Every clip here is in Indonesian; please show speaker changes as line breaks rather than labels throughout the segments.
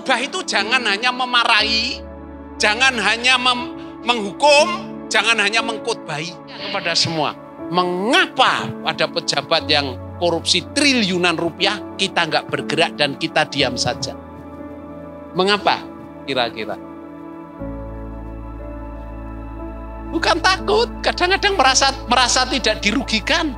Khotbah itu jangan hanya memarahi, jangan hanya menghukum, jangan hanya mengkhotbahi kepada semua. Mengapa pada pejabat yang korupsi triliunan rupiah kita nggak bergerak dan kita diam saja? Mengapa kira-kira? Bukan takut, kadang-kadang merasa tidak dirugikan.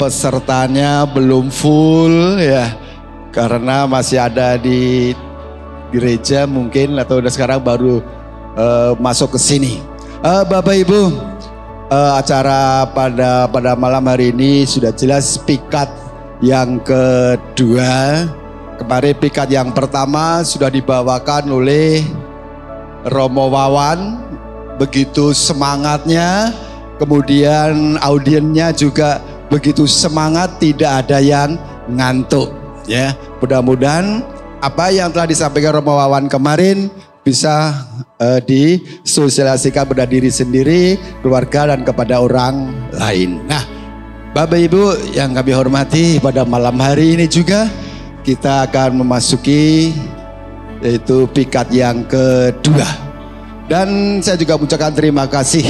Pesertanya belum full ya, karena masih ada di gereja mungkin, atau udah sekarang baru masuk ke sini. Bapak Ibu, acara pada malam hari ini sudah jelas pikat yang kedua. Kemarin pikat yang pertama sudah dibawakan oleh Romo Wawan, begitu semangatnya, kemudian audiennya juga begitu semangat, tidak ada yang ngantuk ya. Mudah-mudahan apa yang telah disampaikan Romo Wawan kemarin bisa disosialisasikan pada diri sendiri, keluarga, dan kepada orang lain. Nah, Bapak Ibu yang kami hormati, pada malam hari ini juga kita akan memasuki yaitu pikat yang kedua. Dan saya juga mengucapkan terima kasih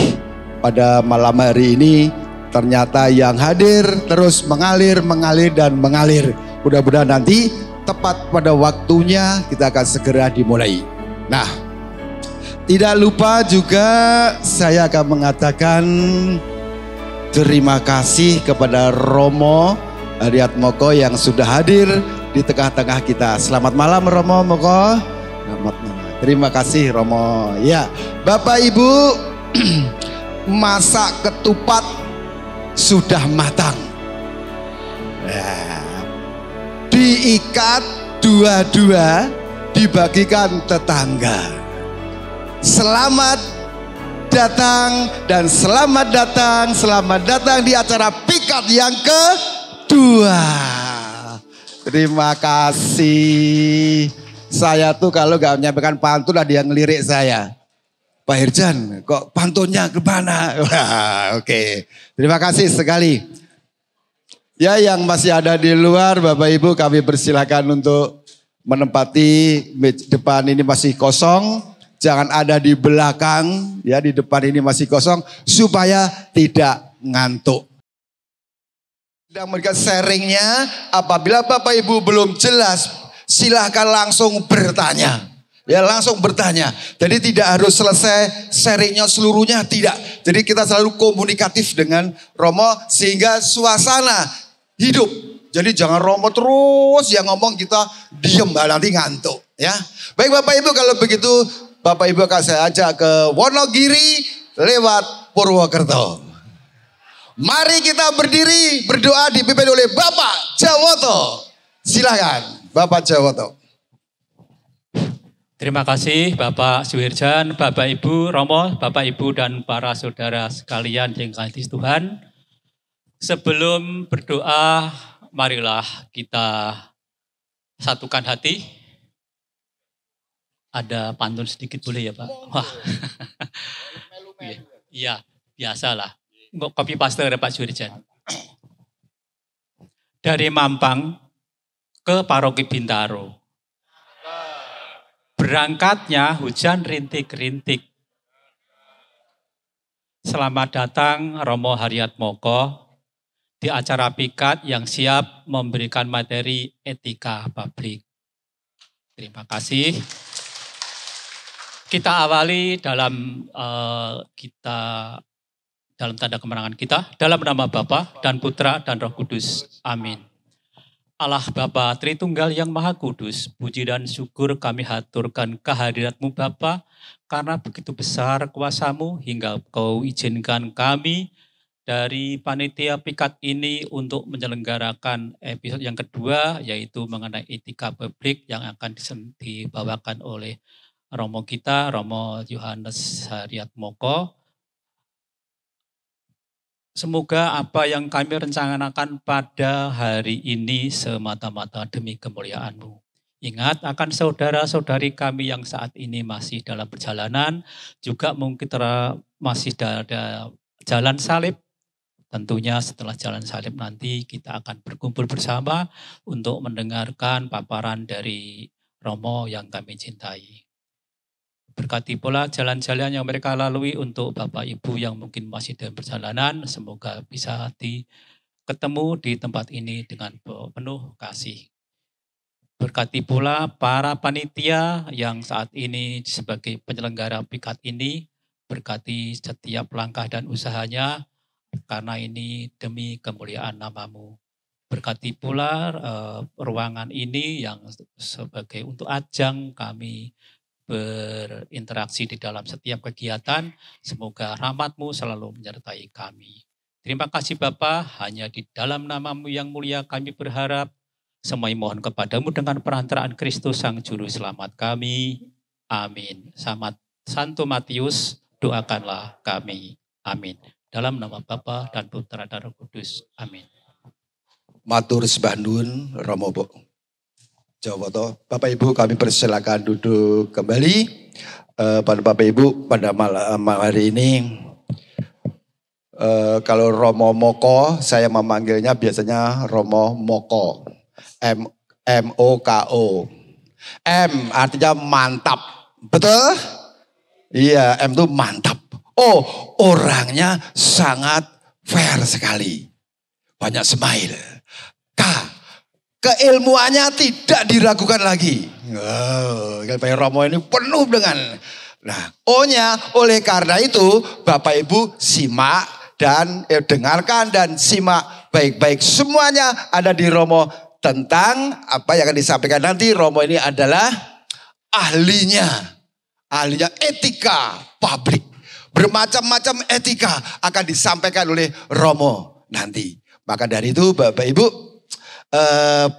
pada malam hari ini. Ternyata yang hadir terus mengalir dan mengalir. Mudah-mudahan nanti tepat pada waktunya kita akan segera dimulai. Nah, tidak lupa juga saya akan mengatakan terima kasih kepada Romo Haryat Moko yang sudah hadir di tengah-tengah kita. Selamat malam Romo Moko. Selamat malam. Terima kasih Romo. Ya, Bapak Ibu, masak ketupat sudah matang ya, diikat dua-dua, dibagikan tetangga. Selamat datang dan selamat datang di acara pikat yang kedua. Terima kasih. Saya tuh kalau gak menyampaikan pantun ada yang ngelirik saya. Pak Hirjan, kok pantunnya kemana? Wah, oke. Terima kasih sekali. Ya, yang masih ada di luar, Bapak Ibu, kami persilakan untuk menempati depan ini masih kosong. Jangan ada di belakang, ya, di depan ini masih kosong supaya tidak ngantuk. Dan memberikan sharingnya, apabila Bapak Ibu belum jelas, silahkan langsung bertanya. Ya, langsung bertanya. Jadi tidak harus selesai sharingnya seluruhnya, tidak. Jadi kita selalu komunikatif dengan Romo sehingga suasana hidup. Jadi jangan Romo terus yang ngomong kita diem, nanti ngantuk ya. Baik Bapak Ibu, kalau begitu Bapak Ibu akan saya ajak ke Wonogiri lewat Purwokerto. Mari kita berdiri berdoa dipimpin oleh Bapak Jawoto. Silakan Bapak Jawoto.
Terima kasih Bapak Suwirjan, Bapak Ibu Romo, Bapak Ibu dan para saudara sekalian yang dikasihi Tuhan. Sebelum berdoa, marilah kita satukan hati. Ada pantun sedikit boleh ya Pak? Wah, iya biasalah. Nggak copy paste dari Pak Suwirjan. Dari Mampang ke Paroki Bintaro. Berangkatnya hujan rintik-rintik. Selamat datang Romo Haryat Moko di acara pikat yang siap memberikan materi etika publik. Terima kasih. Kita awali dalam tanda kemenangan kita, dalam nama Bapa dan Putra dan Roh Kudus. Amin. Allah Bapa Tritunggal yang Maha Kudus, puji dan syukur kami haturkan kehadirat-Mu Bapa, karena begitu besar kuasa-Mu hingga Kau izinkan kami dari panitia pikat ini untuk menyelenggarakan episode yang kedua, yaitu mengenai etika publik yang akan dibawakan oleh Romo kita, Romo Yohanes Haryat Moko. Semoga apa yang kami rencanakan pada hari ini semata-mata demi kemuliaan-Mu. Ingat akan saudara-saudari kami yang saat ini masih dalam perjalanan, juga mungkin masih ada jalan salib. Tentunya setelah jalan salib nanti kita akan berkumpul bersama untuk mendengarkan paparan dari Romo yang kami cintai. Berkati pula jalan-jalan yang mereka lalui untuk Bapak Ibu yang mungkin masih dalam perjalanan. Semoga bisa ketemu di tempat ini dengan penuh kasih. Berkati pula para panitia yang saat ini sebagai penyelenggara pikat ini. Berkati setiap langkah dan usahanya karena ini demi kemuliaan nama-Mu. Berkati pula ruangan ini yang sebagai untuk ajang kami berinteraksi di dalam setiap kegiatan. Semoga rahmat-Mu selalu menyertai kami. Terima kasih Bapa, hanya di dalam nama-Mu yang mulia kami berharap. Semua mohon kepadamu dengan perantaraan Kristus Sang Juru Selamat kami. Amin. Santo Matius, doakanlah kami. Amin. Dalam nama Bapa dan Putra dan Roh Kudus. Amin.
Matur sembah nuwun Romo Bu. Jawa toh, Bapak Ibu kami persilakan duduk kembali. Pada Bapak Ibu pada malam hari ini, kalau Romo Moko, saya memanggilnya biasanya Romo Moko, M-O-K-O. M artinya mantap, betul? Iya, M itu mantap. Oh, orangnya sangat fair sekali, banyak smile. K, keilmuannya tidak diragukan lagi. Romo ini penuh dengan. Nah, O-nya oleh karena itu Bapak Ibu simak dan dengarkan dan simak baik-baik. Semuanya ada di Romo tentang apa yang akan disampaikan nanti. Romo ini adalah ahlinya etika publik. Bermacam-macam etika akan disampaikan oleh Romo nanti. Maka dari itu Bapak Ibu,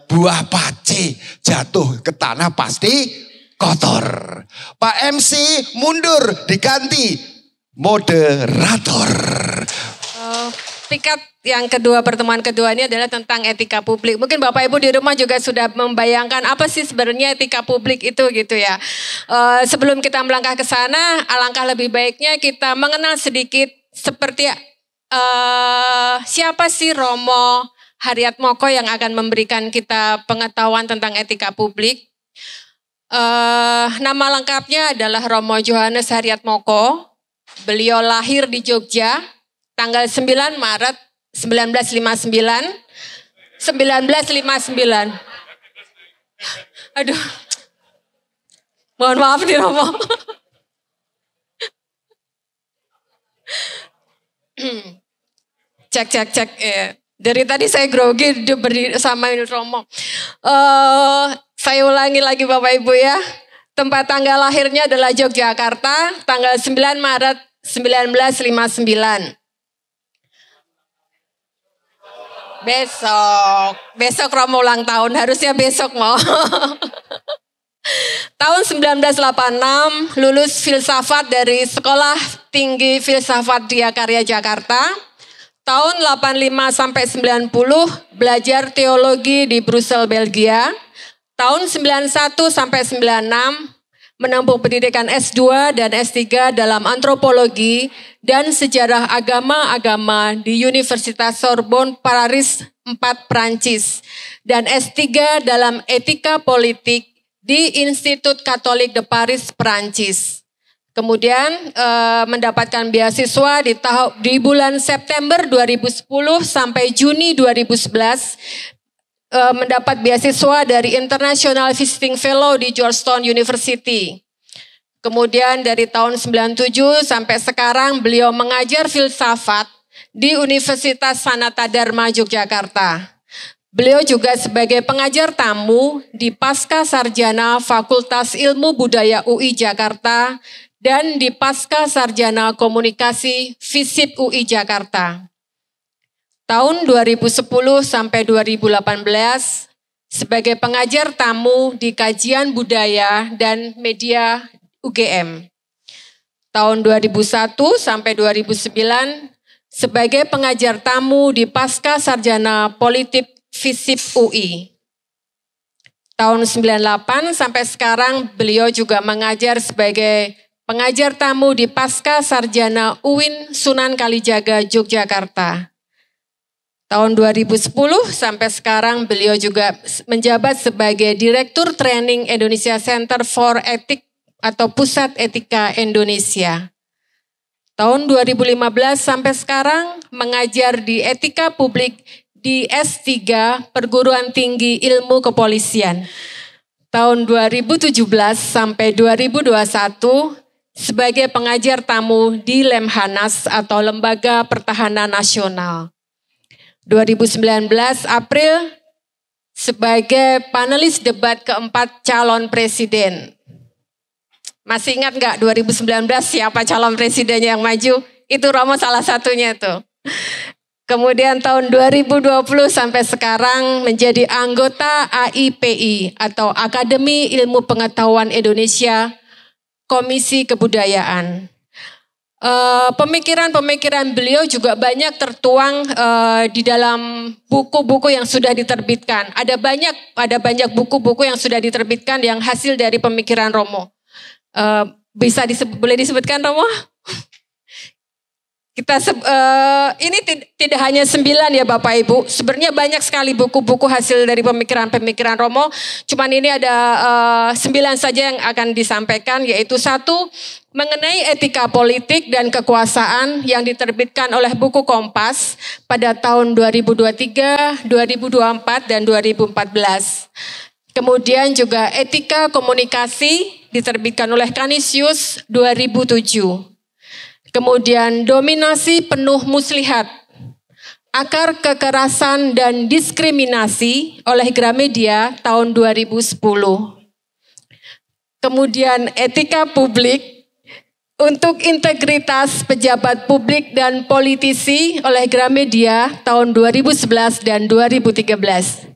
buah pace jatuh ke tanah pasti kotor. Pak MC mundur diganti moderator.
Pikat yang kedua, pertemuan kedua ini adalah tentang etika publik. Mungkin Bapak Ibu di rumah juga sudah membayangkan apa sih sebenarnya etika publik itu gitu ya. Sebelum kita melangkah ke sana, alangkah lebih baiknya kita mengenal sedikit seperti siapa sih Romo Haryatmoko yang akan memberikan kita pengetahuan tentang etika publik. Nama lengkapnya adalah Romo Johannes Haryatmoko. Beliau lahir di Jogja tanggal 9 Maret 1959. Aduh. Mohon maaf nih Romo. Cek. Dari tadi saya grogi berdiri sama Romo. Saya ulangi lagi Bapak Ibu ya. Tempat tanggal lahirnya adalah Yogyakarta, tanggal 9 Maret 1959. Besok Romo ulang tahun, harusnya besok mau. Tahun 1986 lulus filsafat dari Sekolah Tinggi Filsafat Diakarya Jakarta. Tahun 85 sampai 90 belajar teologi di Brussel, Belgia. Tahun 91 sampai 96 menempuh pendidikan S2 dan S3 dalam antropologi dan sejarah agama-agama di Universitas Sorbonne Paris 4 Prancis. Dan S3 dalam etika politik di Institut Katolik de Paris, Prancis. Kemudian mendapatkan beasiswa di bulan September 2010 sampai Juni 2011. Mendapat beasiswa dari International Visiting Fellow di Georgetown University. Kemudian dari tahun 97 sampai sekarang beliau mengajar filsafat di Universitas Sanata Dharma Yogyakarta. Beliau juga sebagai pengajar tamu di Pasca Sarjana Fakultas Ilmu Budaya UI Jakarta dan di Pasca Sarjana Komunikasi FISIP UI Jakarta. Tahun 2010 sampai 2018 sebagai pengajar tamu di Kajian Budaya dan Media UGM. Tahun 2001 sampai 2009 sebagai pengajar tamu di Pasca Sarjana Politik FISIP UI. Tahun 98 sampai sekarang beliau juga mengajar sebagai pengajar tamu di Pasca Sarjana UIN Sunan Kalijaga, Yogyakarta. Tahun 2010 sampai sekarang beliau juga menjabat sebagai Direktur Training Indonesia Center for Ethics atau Pusat Etika Indonesia. Tahun 2015 sampai sekarang mengajar di Etika Publik di S3 Perguruan Tinggi Ilmu Kepolisian. Tahun 2017 sampai 2021 sebagai pengajar tamu di Lemhanas atau Lembaga Pertahanan Nasional. 2019 April sebagai panelis debat keempat calon presiden. Masih ingat nggak 2019 siapa calon presidennya yang maju? Itu Romo salah satunya tuh. Kemudian tahun 2020 sampai sekarang menjadi anggota AIPI atau Akademi Ilmu Pengetahuan Indonesia, Komisi Kebudayaan. Pemikiran-pemikiran beliau juga banyak tertuang di dalam buku-buku yang sudah diterbitkan. Ada banyak buku-buku yang sudah diterbitkan yang hasil dari pemikiran Romo. Boleh disebutkan Romo? Ini tidak hanya 9 ya Bapak Ibu. Sebenarnya banyak sekali buku-buku hasil dari pemikiran-pemikiran Romo. Cuman ini ada 9 saja yang akan disampaikan, yaitu 1 mengenai etika politik dan kekuasaan yang diterbitkan oleh buku Kompas pada tahun 2023, 2024 dan 2014. Kemudian juga etika komunikasi diterbitkan oleh Canisius 2007. Kemudian dominasi penuh muslihat, akar kekerasan dan diskriminasi oleh Gramedia tahun 2010. Kemudian etika publik untuk integritas pejabat publik dan politisi oleh Gramedia tahun 2011 dan 2013.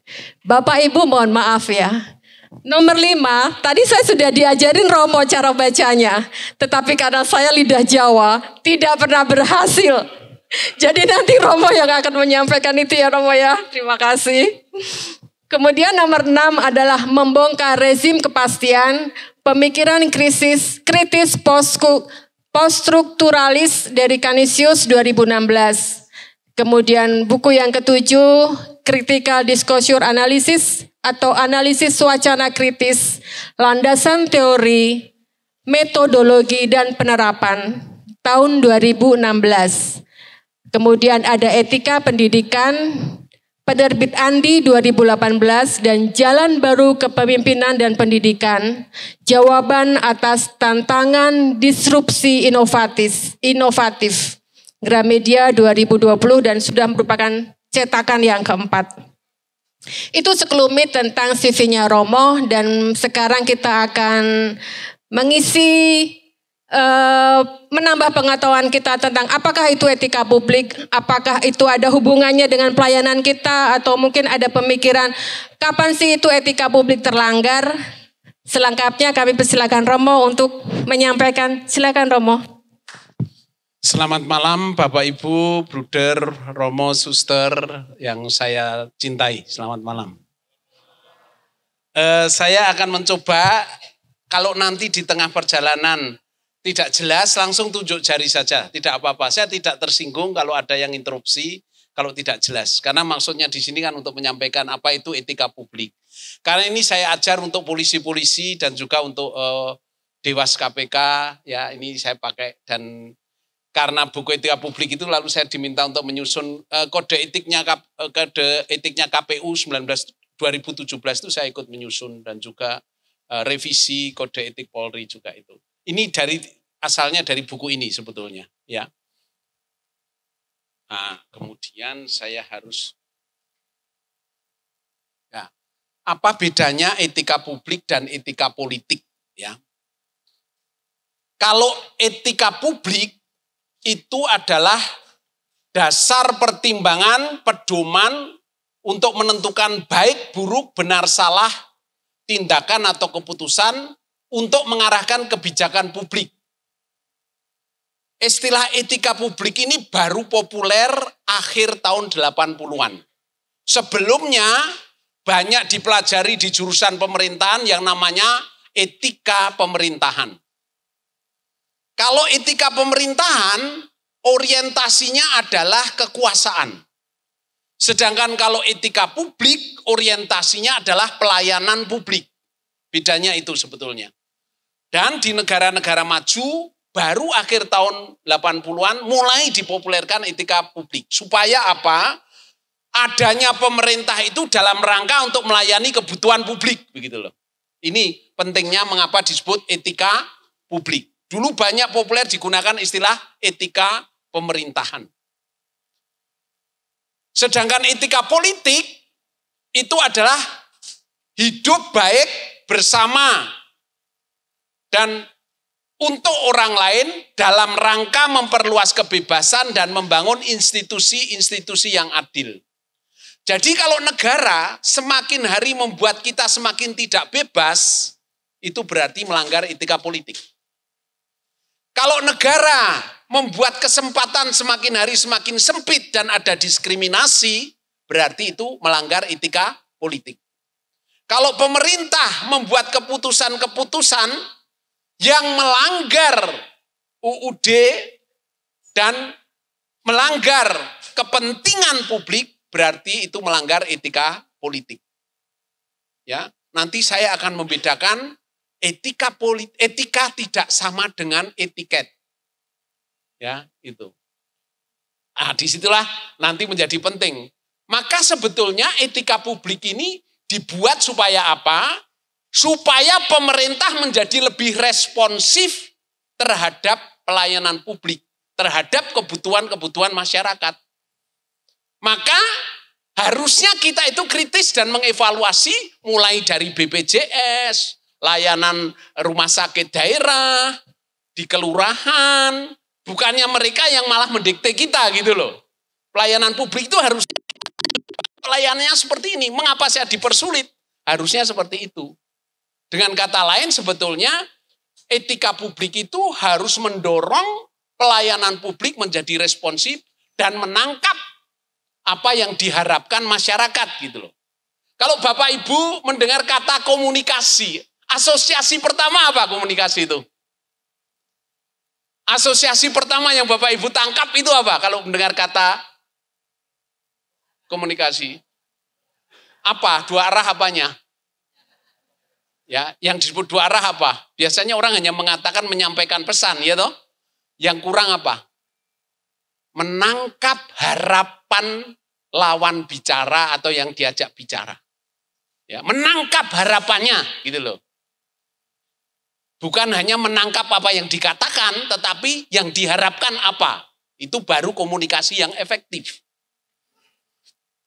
Bapak Ibu mohon maaf ya. Nomor 5, tadi saya sudah diajarin Romo cara bacanya. Tetapi karena saya lidah Jawa, tidak pernah berhasil. Jadi nanti Romo yang akan menyampaikan itu ya Romo ya. Terima kasih. Kemudian nomor 6 adalah membongkar rezim kepastian, pemikiran kritis poststrukturalis dari Canisius 2016. Kemudian buku yang ke-7, Critical Disclosure Analysis atau analisis wacana kritis, landasan teori, metodologi dan penerapan tahun 2016. Kemudian ada etika pendidikan, penerbit Andi 2018 dan jalan baru kepemimpinan dan pendidikan, jawaban atas tantangan disrupsi inovatif, Gramedia 2020 dan sudah merupakan cetakan yang keempat. Itu sekelumit tentang CV-nya Romo dan sekarang kita akan mengisi menambah pengetahuan kita tentang apakah itu etika publik, apakah itu ada hubungannya dengan pelayanan kita atau mungkin ada pemikiran kapan sih itu etika publik terlanggar. Selengkapnya kami persilakan Romo untuk menyampaikan. Silakan Romo.
Selamat malam Bapak Ibu, Bruder, Romo, Suster yang saya cintai. Selamat malam. Saya akan mencoba kalau nanti di tengah perjalanan tidak jelas langsung tunjuk jari saja. Tidak apa-apa, saya tidak tersinggung kalau ada yang interupsi, kalau tidak jelas. Karena maksudnya di sini kan untuk menyampaikan apa itu etika publik. Karena ini saya ajar untuk polisi-polisi dan juga untuk Dewas KPK, ya ini saya pakai dan karena buku etika publik itu lalu saya diminta untuk menyusun kode etiknya KPU 2017 itu saya ikut menyusun dan juga revisi kode etik Polri juga itu. Ini asalnya dari buku ini sebetulnya, ya. Nah, kemudian saya harus ya, apa bedanya etika publik dan etika politik, ya. Kalau etika publik itu adalah dasar pertimbangan, pedoman untuk menentukan baik, buruk, benar, salah, tindakan atau keputusan untuk mengarahkan kebijakan publik. istilah etika publik ini baru populer akhir tahun 80-an. Sebelumnya banyak dipelajari di jurusan pemerintahan yang namanya etika pemerintahan. Kalau etika pemerintahan, orientasinya adalah kekuasaan. Sedangkan kalau etika publik, orientasinya adalah pelayanan publik. Bedanya itu sebetulnya. Dan di negara-negara maju, baru akhir tahun 80-an mulai dipopulerkan etika publik. Supaya apa? Adanya pemerintah itu dalam rangka untuk melayani kebutuhan publik. Begitu loh. Ini pentingnya mengapa disebut etika publik. Dulu banyak populer digunakan istilah etika pemerintahan. Sedangkan etika politik itu adalah hidup baik bersama dan untuk orang lain dalam rangka memperluas kebebasan dan membangun institusi-institusi yang adil. Jadi kalau negara semakin hari membuat kita semakin tidak bebas, itu berarti melanggar etika politik. Kalau negara membuat kesempatan semakin hari semakin sempit dan ada diskriminasi, berarti itu melanggar etika politik. Kalau pemerintah membuat keputusan-keputusan yang melanggar UUD dan melanggar kepentingan publik, berarti itu melanggar etika politik. Ya, nanti saya akan membedakan etika tidak sama dengan etiket. Ya, itu. Disitulah nanti menjadi penting. Maka sebetulnya etika publik ini dibuat supaya apa? Supaya pemerintah menjadi lebih responsif terhadap pelayanan publik, terhadap kebutuhan-kebutuhan masyarakat. Maka harusnya kita itu kritis dan mengevaluasi mulai dari BPJS, layanan rumah sakit daerah, di kelurahan, bukannya mereka yang malah mendikte kita gitu loh. Pelayanan publik itu harus pelayanannya seperti ini. Mengapa saya dipersulit? Harusnya seperti itu. Dengan kata lain sebetulnya etika publik itu harus mendorong pelayanan publik menjadi responsif dan menangkap apa yang diharapkan masyarakat gitu loh. Kalau Bapak Ibu mendengar kata komunikasi, asosiasi pertama apa komunikasi itu? Asosiasi pertama yang Bapak Ibu tangkap itu apa kalau mendengar kata komunikasi? Apa? Dua arah apanya? Ya, yang disebut dua arah apa? Biasanya orang hanya mengatakan menyampaikan pesan, ya toh? Yang kurang apa? Menangkap harapan lawan bicara atau yang diajak bicara. Ya, menangkap harapannya, gitu loh. Bukan hanya menangkap apa yang dikatakan, tetapi yang diharapkan apa. Itu baru komunikasi yang efektif.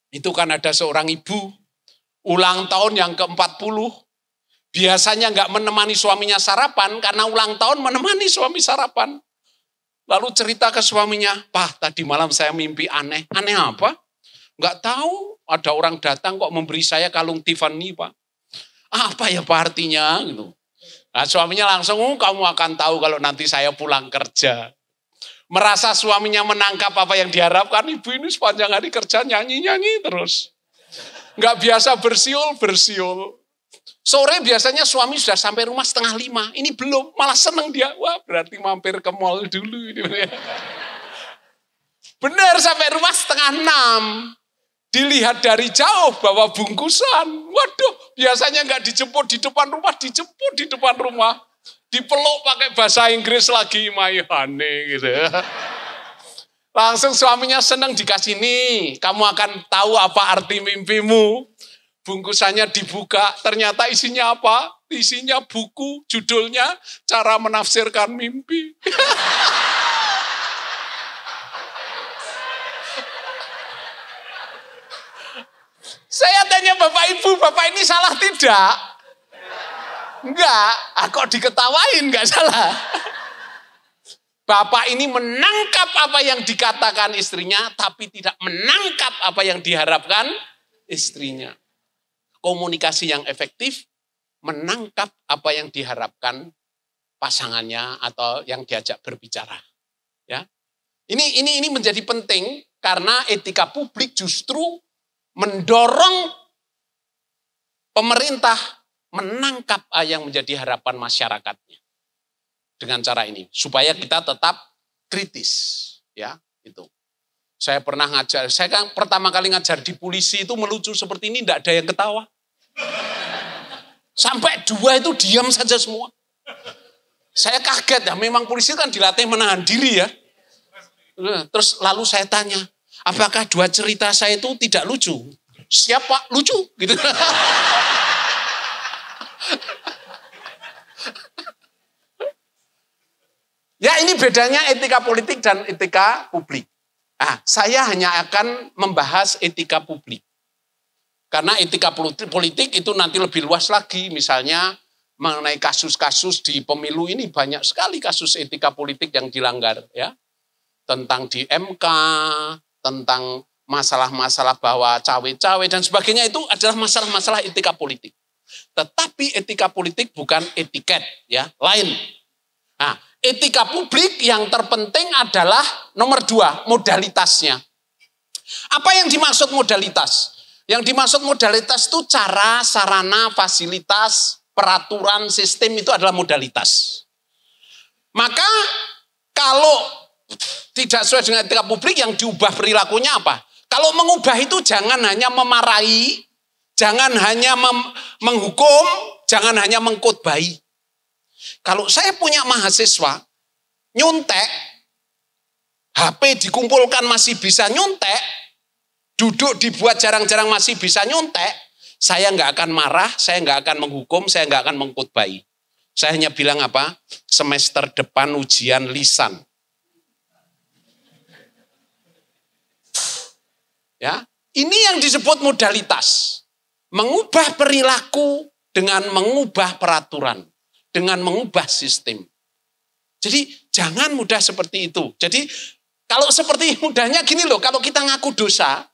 Itu kan ada seorang ibu, ulang tahun yang ke-40, biasanya nggak menemani suaminya sarapan, karena ulang tahun menemani suami sarapan. Lalu cerita ke suaminya, "Pak, tadi malam saya mimpi aneh." "Aneh apa?" "Nggak tahu, ada orang datang kok memberi saya kalung Tiffany, Pak." "Apa ya Pak artinya?" Gitu. Nah, suaminya langsung, "Kamu akan tahu kalau nanti saya pulang kerja." Merasa suaminya menangkap apa yang diharapkan, ibu ini sepanjang hari kerja nyanyi-nyanyi terus. Nggak biasa bersiul. Sore biasanya suami sudah sampai rumah 4:30. Ini belum, malah seneng dia. Wah, berarti mampir ke mall dulu. Benar, sampai rumah 5:30. Dilihat dari jauh bawa bungkusan. Waduh, biasanya nggak dijemput di depan rumah, dijemput di depan rumah. Dipeluk pakai bahasa Inggris lagi, "My honey," gitu. Langsung suaminya senang, dikasih, "Nih, kamu akan tahu apa arti mimpimu." Bungkusannya dibuka, ternyata isinya apa? Isinya buku, judulnya Cara Menafsirkan Mimpi. Saya tanya Bapak Ibu, Bapak ini salah tidak? Enggak, kok diketawain, enggak salah. Bapak ini menangkap apa yang dikatakan istrinya, tapi tidak menangkap apa yang diharapkan istrinya. Komunikasi yang efektif, menangkap apa yang diharapkan pasangannya atau yang diajak berbicara. Ini menjadi penting karena etika publik justru mendorong pemerintah menangkap yang menjadi harapan masyarakatnya dengan cara ini supaya kita tetap kritis, ya itu. Saya pernah ngajar, saya kan pertama kali ngajar di polisi itu melucu seperti ini, tidak ada yang ketawa. Sampai 2 itu diam saja semua. Saya kaget ya, memang polisi kan dilatih menahan diri ya. Terus lalu saya tanya, apakah 2 cerita saya itu tidak lucu? Siapa lucu? Gitu. Ya ini bedanya etika politik dan etika publik. Saya hanya akan membahas etika publik. Karena etika politik itu nanti lebih luas lagi. Misalnya mengenai kasus-kasus di pemilu ini banyak sekali kasus etika politik yang dilanggar. Ya, tentang di MK, tentang masalah-masalah bahwa cawe-cawe dan sebagainya itu adalah masalah-masalah etika politik. Tetapi etika politik bukan etiket, ya, lain. Etika publik yang terpenting adalah nomor 2, modalitasnya. Apa yang dimaksud modalitas? Yang dimaksud modalitas itu cara, sarana, fasilitas, peraturan, sistem itu adalah modalitas. Maka kalau tidak sesuai dengan etika publik yang diubah perilakunya apa? Kalau mengubah itu jangan hanya memarahi, jangan hanya menghukum, jangan hanya mengkhotbahi. Kalau saya punya mahasiswa, nyuntek, HP dikumpulkan masih bisa nyuntek, duduk dibuat jarang-jarang masih bisa nyuntek, saya nggak akan marah, saya nggak akan menghukum, saya nggak akan mengkhotbahi. Saya hanya bilang apa? Semester depan ujian lisan. Ya, ini yang disebut modalitas. Mengubah perilaku dengan mengubah peraturan. Dengan mengubah sistem. Jadi jangan mudah seperti itu. Jadi kalau seperti mudahnya gini loh, kalau kita ngaku dosa,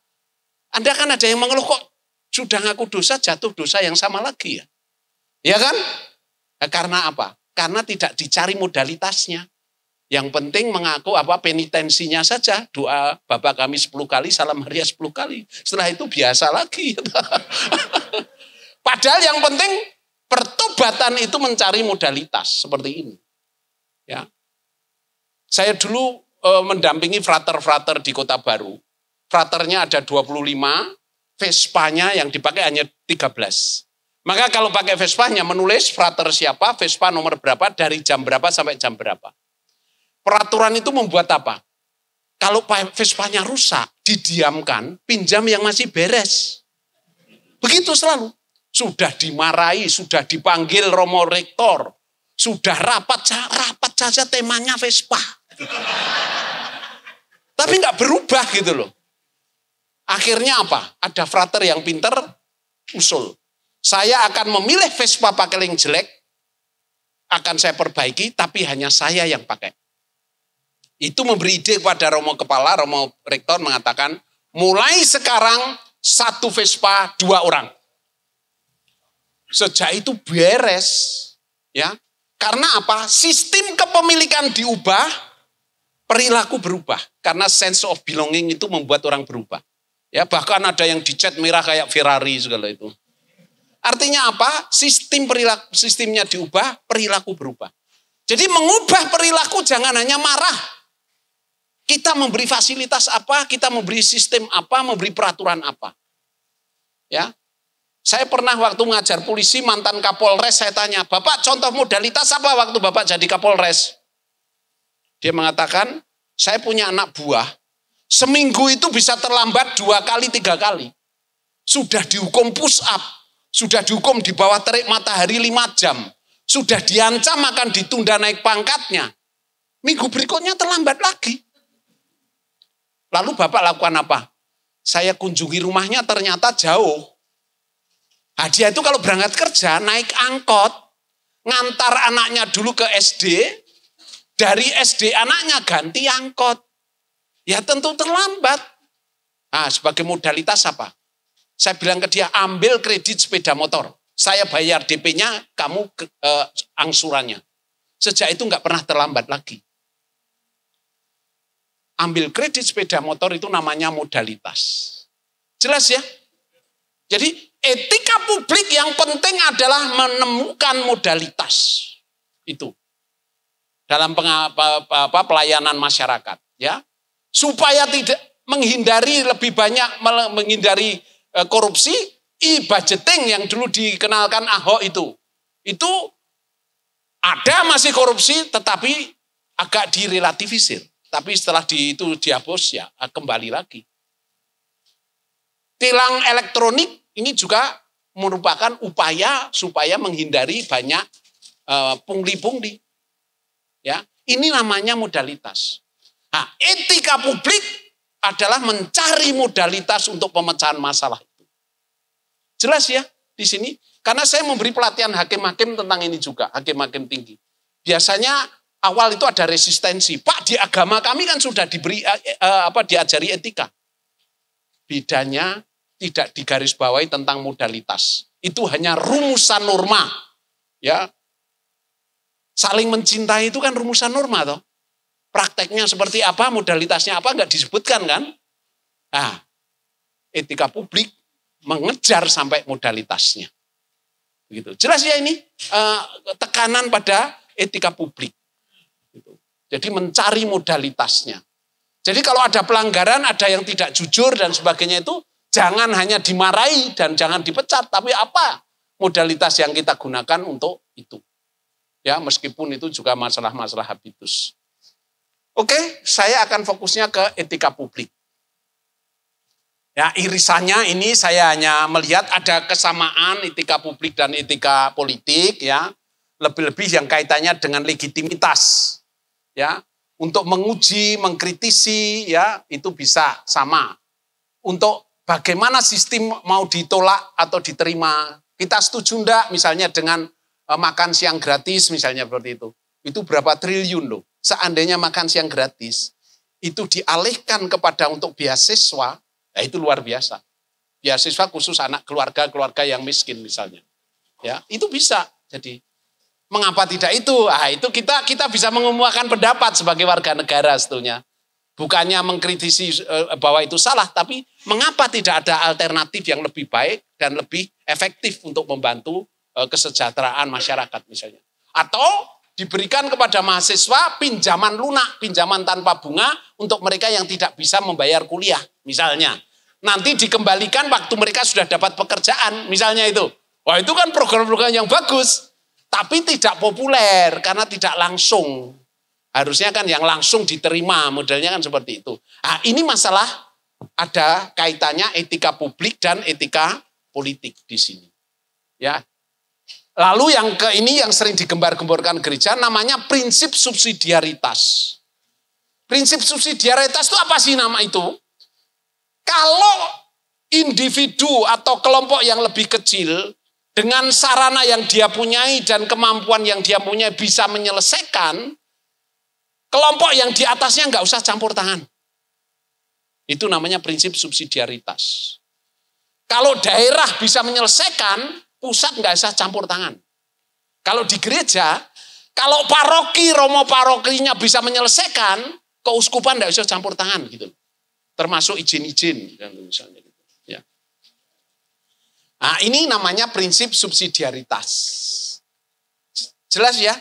Anda kan ada yang mengeluh kok sudah ngaku dosa jatuh dosa yang sama lagi ya. Ya kan? Karena apa? Karena tidak dicari modalitasnya. Yang penting mengaku penitensinya saja. Doa Bapa kami 10 kali, salam Maria 10 kali. Setelah itu biasa lagi. Padahal yang penting pertobatan itu mencari modalitas seperti ini. Ya. Saya dulu mendampingi frater-frater di Kota Baru. Fraternya ada 25, Vespanya yang dipakai hanya 13. Maka kalau pakai Vespanya menulis frater siapa, Vespa nomor berapa, dari jam berapa sampai jam berapa. Peraturan itu membuat apa? Kalau Vespanya rusak, didiamkan, pinjam yang masih beres. Begitu selalu. Sudah dimarahi, sudah dipanggil Romo Rektor, sudah rapat saja temanya Vespa. Tapi nggak berubah gitu loh. Akhirnya apa? Ada frater yang pinter usul. Saya akan memilih Vespa pakai yang jelek, akan saya perbaiki, tapi hanya saya yang pakai. Itu memberi ide kepada Romo Kepala, Romo Rektor mengatakan, mulai sekarang 1 Vespa 2 orang. Sejak itu beres, ya. Karena apa? Sistem kepemilikan diubah, perilaku berubah. Karena sense of belonging itu membuat orang berubah. Ya, bahkan ada yang dicat merah kayak Ferrari segala itu. Artinya apa? Sistemnya diubah, perilaku berubah. Jadi mengubah perilaku jangan hanya marah. Kita memberi fasilitas apa, kita memberi sistem apa, memberi peraturan apa. Ya. Saya pernah waktu mengajar polisi, mantan Kapolres, saya tanya, Bapak contoh modalitas apa waktu Bapak jadi Kapolres? Dia mengatakan, saya punya anak buah, seminggu itu bisa terlambat 2 kali, 3 kali. Sudah dihukum push up, sudah dihukum di bawah terik matahari 5 jam, sudah diancam akan ditunda naik pangkatnya. Minggu berikutnya terlambat lagi. Lalu Bapak lakukan apa? Saya kunjungi rumahnya ternyata jauh. Dia itu kalau berangkat kerja naik angkot, ngantar anaknya dulu ke SD, dari SD anaknya ganti angkot. Ya tentu terlambat. Sebagai modalitas apa? Saya bilang ke dia, ambil kredit sepeda motor. Saya bayar DP-nya, kamu angsurannya. Sejak itu nggak pernah terlambat lagi. ambil kredit sepeda motor itu namanya modalitas. Jelas ya? Jadi etika publik yang penting adalah menemukan modalitas itu dalam pelayanan masyarakat, ya, supaya tidak menghindari lebih banyak menghindari korupsi. E-budgeting yang dulu dikenalkan Ahok itu ada masih korupsi, tetapi agak direlativisir. Tapi setelah itu dihapus ya kembali lagi. Tilang elektronik ini juga merupakan upaya supaya menghindari banyak pungli-pungli. Ya, ini namanya modalitas. Nah, etika publik adalah mencari modalitas untuk pemecahan masalah itu. Jelas ya di sini? Karena saya memberi pelatihan hakim-hakim tentang ini juga, hakim-hakim tinggi. Biasanya awal itu ada resistensi. Pak, di agama kami kan sudah diberi diajari etika. Bedanya tidak digarisbawahi tentang modalitas. Itu hanya rumusan norma. Ya. Saling mencintai itu kan rumusan norma toh. Prakteknya seperti apa, modalitasnya apa enggak disebutkan kan? Nah, etika publik mengejar sampai modalitasnya. Begitu. Jelas ya ini tekanan pada etika publik. Jadi mencari modalitasnya. Jadi kalau ada pelanggaran, ada yang tidak jujur dan sebagainya itu, jangan hanya dimarahi dan jangan dipecat, tapi apa modalitas yang kita gunakan untuk itu. Ya, meskipun itu juga masalah-masalah habitus. Oke, saya akan fokusnya ke etika publik. Ya, irisannya ini saya hanya melihat ada kesamaan etika publik dan etika politik, ya. Lebih-lebih yang kaitannya dengan legitimitas. Ya, untuk menguji, mengkritisi, ya, itu bisa sama. Untuk bagaimana sistem mau ditolak atau diterima. Kita setuju enggak misalnya dengan makan siang gratis misalnya seperti itu. Itu berapa triliun loh. Seandainya makan siang gratis itu dialihkan kepada untuk beasiswa, ya itu luar biasa. Beasiswa khusus anak keluarga yang miskin misalnya. Ya, itu bisa. Jadi mengapa tidak itu? Ah, itu kita bisa mengemukakan pendapat sebagai warga negara sebetulnya. Bukannya mengkritisi bahwa itu salah, tapi mengapa tidak ada alternatif yang lebih baik dan lebih efektif untuk membantu kesejahteraan masyarakat misalnya. Atau diberikan kepada mahasiswa pinjaman lunak, pinjaman tanpa bunga untuk mereka yang tidak bisa membayar kuliah misalnya. Nanti dikembalikan waktu mereka sudah dapat pekerjaan misalnya itu. Wah, itu kan program-program yang bagus, tapi tidak populer karena tidak langsung. Harusnya kan yang langsung diterima, modelnya kan seperti itu. Nah, ini masalah ada kaitannya etika publik dan etika politik di sini. Ya. Lalu yang ini yang sering digembar-gemborkan gereja namanya prinsip subsidiaritas. Prinsip subsidiaritas itu apa sih nama itu? Kalau individu atau kelompok yang lebih kecil dengan sarana yang dia punyai dan kemampuan yang dia punyai bisa menyelesaikan, kelompok yang di atasnya nggak usah campur tangan. Itu namanya prinsip subsidiaritas. Kalau daerah bisa menyelesaikan, pusat nggak usah campur tangan. Kalau di gereja, kalau paroki, romo parokinya bisa menyelesaikan, keuskupan nggak usah campur tangan gitu. Termasuk izin-izin misalnya. Ya. Nah, ini namanya prinsip subsidiaritas. Jelas ya?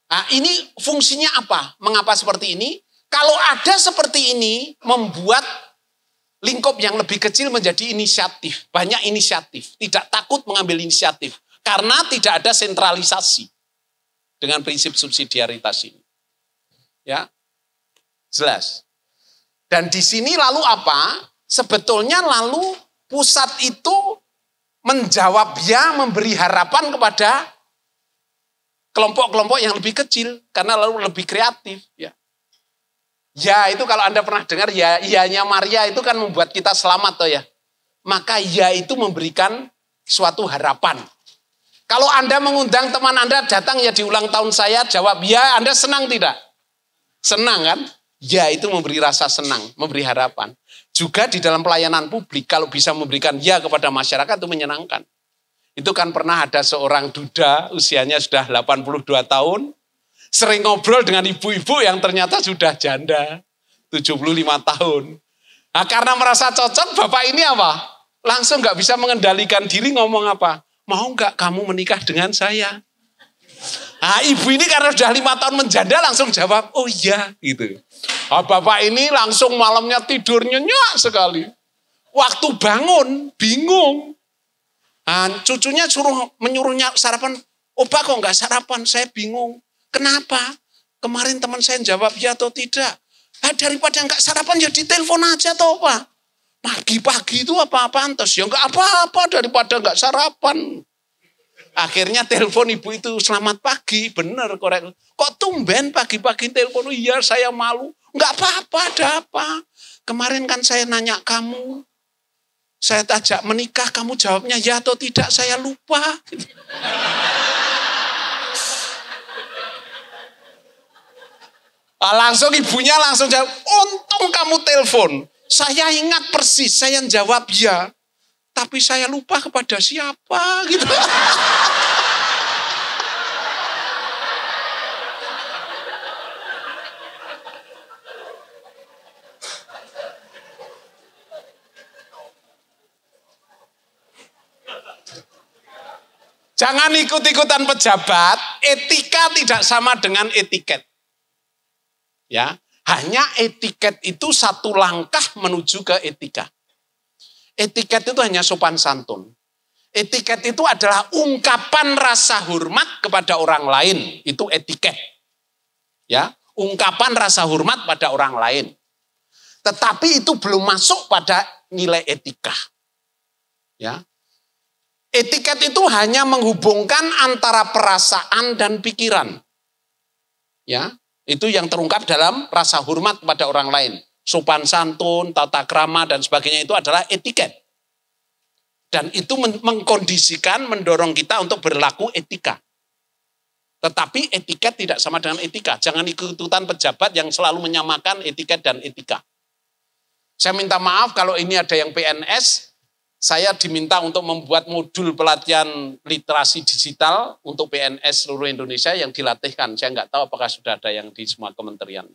Nah, ini fungsinya apa? Mengapa seperti ini? Kalau ada seperti ini, membuat lingkup yang lebih kecil menjadi inisiatif. Banyak inisiatif. Tidak takut mengambil inisiatif. Karena tidak ada sentralisasi. Dengan prinsip subsidiaritas ini. Ya, jelas. Dan di sini lalu apa? Sebetulnya lalu pusat itu menjawab ya, memberi harapan kepada kelompok-kelompok yang lebih kecil. Karena lalu lebih kreatif. Ya. Ya itu kalau Anda pernah dengar ya, iyanya Maria itu kan membuat kita selamat toh ya. Maka ya itu memberikan suatu harapan. Kalau Anda mengundang teman Anda datang ya di ulang tahun saya, jawab ya, Anda senang tidak? Senang kan? Ya itu memberi rasa senang, memberi harapan. Juga di dalam pelayanan publik kalau bisa memberikan ya kepada masyarakat itu menyenangkan. Itu kan pernah ada seorang duda usianya sudah 82 tahun. Sering ngobrol dengan ibu-ibu yang ternyata sudah janda. 75 tahun. Nah, karena merasa cocok, bapak ini apa? Langsung nggak bisa mengendalikan diri ngomong apa? Mau nggak kamu menikah dengan saya? Nah, ibu ini karena sudah 5 tahun menjanda langsung jawab, oh iya gitu. Nah, bapak ini langsung malamnya tidur nyenyak sekali. Waktu bangun, bingung. Nah, cucunya menyuruhnya sarapan, oh Pak kok nggak sarapan, saya bingung. Kenapa? Kemarin teman saya jawab ya atau tidak. Nah, daripada nggak sarapan ya ditelepon aja toh Pak. Pagi-pagi itu apa-apaan terus ya nggak apa-apa daripada nggak sarapan. Akhirnya telepon ibu itu, selamat pagi, bener korek. Kok tumben pagi-pagi telepon? Iya saya malu. Nggak apa-apa, ada apa? Kemarin kan saya nanya kamu, saya ajak menikah, kamu jawabnya ya atau tidak, saya lupa. Langsung ibunya langsung jawab, untung kamu telepon. Saya ingat persis, saya jawab ya. Tapi saya lupa kepada siapa gitu. Jangan ikut-ikutan pejabat, etika tidak sama dengan etiket. Ya, hanya etiket itu satu langkah menuju ke etika. Etiket itu hanya sopan santun. Etiket itu adalah ungkapan rasa hormat kepada orang lain, itu etiket. Ya, ungkapan rasa hormat pada orang lain. Tetapi itu belum masuk pada nilai etika. Ya. Etiket itu hanya menghubungkan antara perasaan dan pikiran. Ya, itu yang terungkap dalam rasa hormat pada orang lain. Sopan santun, tata krama dan sebagainya itu adalah etiket. Dan itu mengkondisikan, mendorong kita untuk berlaku etika. Tetapi etiket tidak sama dengan etika. Jangan ikut-ikutan pejabat yang selalu menyamakan etiket dan etika. Saya minta maaf kalau ini ada yang PNS, saya diminta untuk membuat modul pelatihan literasi digital untuk PNS seluruh Indonesia yang dilatihkan. Saya nggak tahu apakah sudah ada yang di semua kementerian.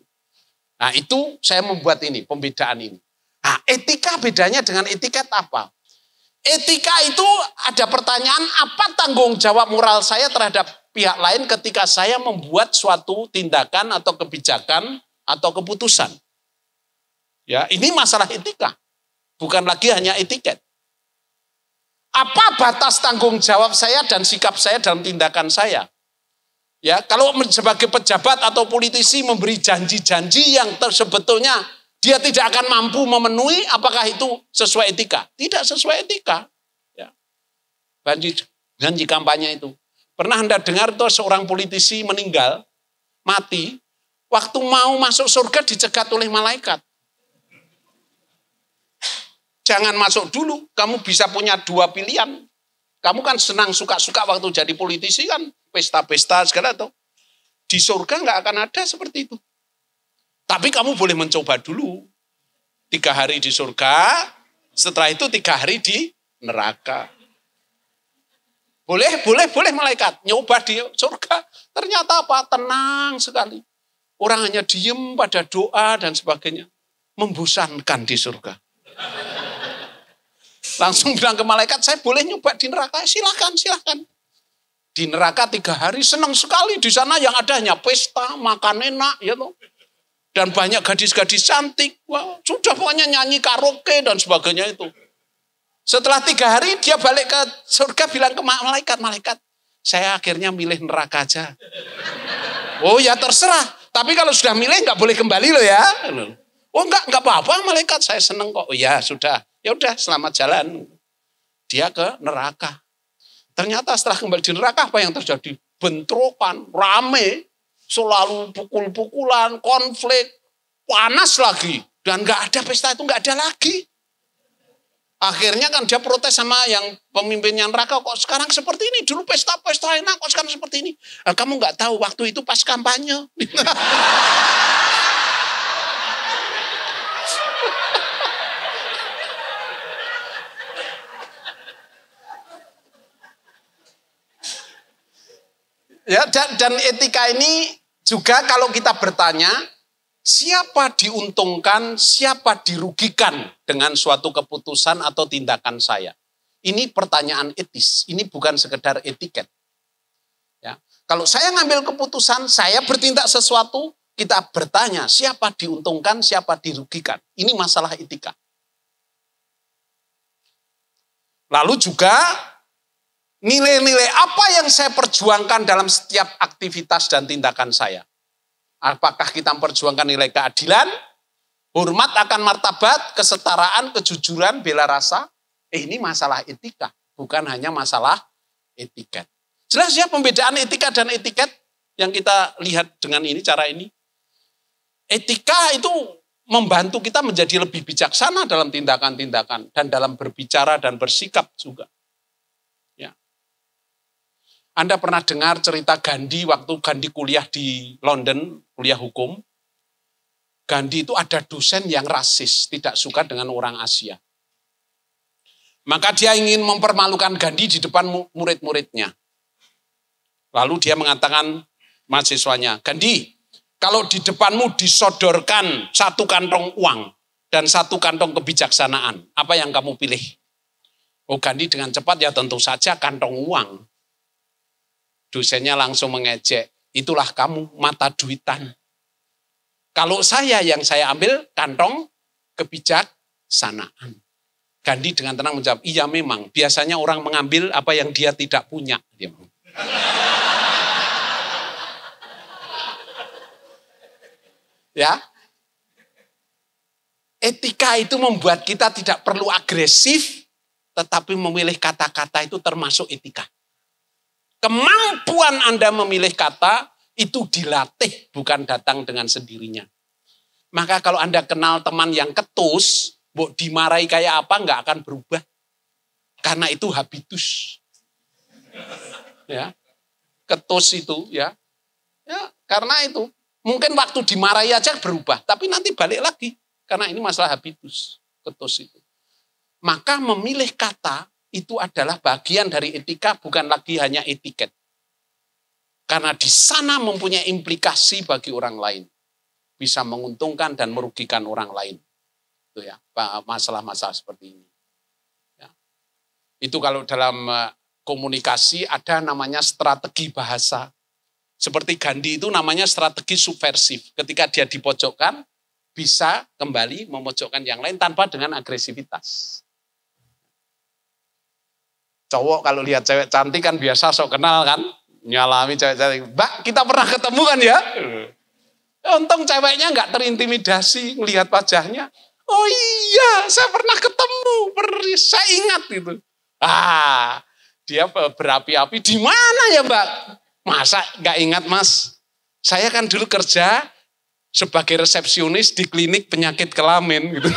Nah itu saya membuat ini, pembedaan ini. Nah etika bedanya dengan etiket apa? Etika itu ada pertanyaan, apa tanggung jawab moral saya terhadap pihak lain ketika saya membuat suatu tindakan atau kebijakan atau keputusan. Ya, ini masalah etika, bukan lagi hanya etiket. Apa batas tanggung jawab saya dan sikap saya dalam tindakan saya? Ya, kalau sebagai pejabat atau politisi memberi janji-janji yang sebetulnya dia tidak akan mampu memenuhi, apakah itu sesuai etika? Tidak sesuai etika. Ya. Janji kampanye itu. Pernah Anda dengar tuh seorang politisi meninggal, mati, waktu mau masuk surga dicegat oleh malaikat. Jangan masuk dulu, kamu bisa punya 2 pilihan. Kamu kan senang suka-suka waktu jadi politisi kan, pesta-pesta segala tuh. Di surga nggak akan ada seperti itu. Tapi kamu boleh mencoba dulu. 3 hari di surga, setelah itu 3 hari di neraka. Boleh malaikat, nyoba di surga. Ternyata apa? Tenang sekali. Orang hanya diem pada doa dan sebagainya. Membosankan di surga. Langsung bilang ke malaikat, saya boleh nyoba di neraka? Silakan. Di neraka 3 hari senang sekali. Di sana yang ada hanya pesta, makan enak. Ya toh. Dan banyak gadis-gadis cantik. Wah, sudah pokoknya nyanyi karaoke dan sebagainya itu. Setelah 3 hari dia balik ke surga bilang ke malaikat, saya akhirnya milih neraka aja. Oh ya terserah. Tapi kalau sudah milih nggak boleh kembali loh ya. Oh enggak apa-apa malaikat, saya seneng kok. Oh ya sudah. Ya udah selamat jalan. Dia ke neraka. Ternyata setelah kembali di neraka apa yang terjadi? Bentrokan, rame, selalu pukul-pukulan, konflik, panas lagi. Dan nggak ada pesta itu nggak ada lagi. Akhirnya kan dia protes sama yang pemimpinnya neraka, kok sekarang seperti ini? Dulu pesta-pesta enak, kok sekarang seperti ini? Nah, kamu nggak tahu waktu itu pas kampanye. Ya, dan etika ini juga kalau kita bertanya, siapa diuntungkan, siapa dirugikan dengan suatu keputusan atau tindakan saya? Ini pertanyaan etis, ini bukan sekedar etiket. Ya. Kalau saya ngambil keputusan, saya bertindak sesuatu, kita bertanya siapa diuntungkan, siapa dirugikan. Ini masalah etika. Lalu juga nilai-nilai apa yang saya perjuangkan dalam setiap aktivitas dan tindakan saya. Apakah kita memperjuangkan nilai keadilan, hormat akan martabat, kesetaraan, kejujuran, bela rasa? Ini masalah etika, bukan hanya masalah etiket. Jelas ya pembedaan etika dan etiket yang kita lihat dengan ini, cara ini. Etika itu membantu kita menjadi lebih bijaksana dalam tindakan-tindakan dan dalam berbicara dan bersikap juga. Ya. Anda pernah dengar cerita Gandhi waktu Gandhi kuliah di London, kuliah hukum. Gandhi itu ada dosen yang rasis, tidak suka dengan orang Asia. Maka dia ingin mempermalukan Gandhi di depan murid-muridnya. Lalu dia mengatakan mahasiswanya, Gandhi, kalau di depanmu disodorkan 1 kantong uang dan 1 kantong kebijaksanaan, apa yang kamu pilih? Oh, Gandhi dengan cepat, ya tentu saja kantong uang. Dosennya langsung mengejek, itulah kamu mata duitan. Kalau yang saya ambil kantong kebijaksanaan. Gandhi dengan tenang menjawab, iya memang, biasanya orang mengambil apa yang dia tidak punya. Ya, etika itu membuat kita tidak perlu agresif, tetapi memilih kata-kata itu termasuk etika. Kemampuan Anda memilih kata itu dilatih, bukan datang dengan sendirinya. Maka kalau Anda kenal teman yang ketus, mau dimarahi kayak apa nggak akan berubah. Karena itu habitus. Ya, ketus itu ya karena itu. Mungkin waktu dimarahi aja berubah, tapi nanti balik lagi. Karena ini masalah habitus, ketus itu. Maka memilih kata itu adalah bagian dari etika, bukan lagi hanya etiket. Karena di sana mempunyai implikasi bagi orang lain. Bisa menguntungkan dan merugikan orang lain. Itu ya, masalah-masalah seperti ini. Ya. Itu kalau dalam komunikasi ada namanya strategi bahasa. Seperti Gandhi itu namanya strategi subversif. Ketika dia dipojokkan, bisa kembali memojokkan yang lain tanpa dengan agresivitas. Cowok kalau lihat cewek cantik kan biasa sok kenal kan. Nyalami cewek cantik. Mbak, kita pernah ketemu kan ya? Untung ceweknya nggak terintimidasi melihat wajahnya. Oh iya, saya pernah ketemu. Saya ingat itu. Dia berapi-api. Di mana ya Mbak? Masa nggak ingat Mas? Saya kan dulu kerja sebagai resepsionis di klinik penyakit kelamin gitu.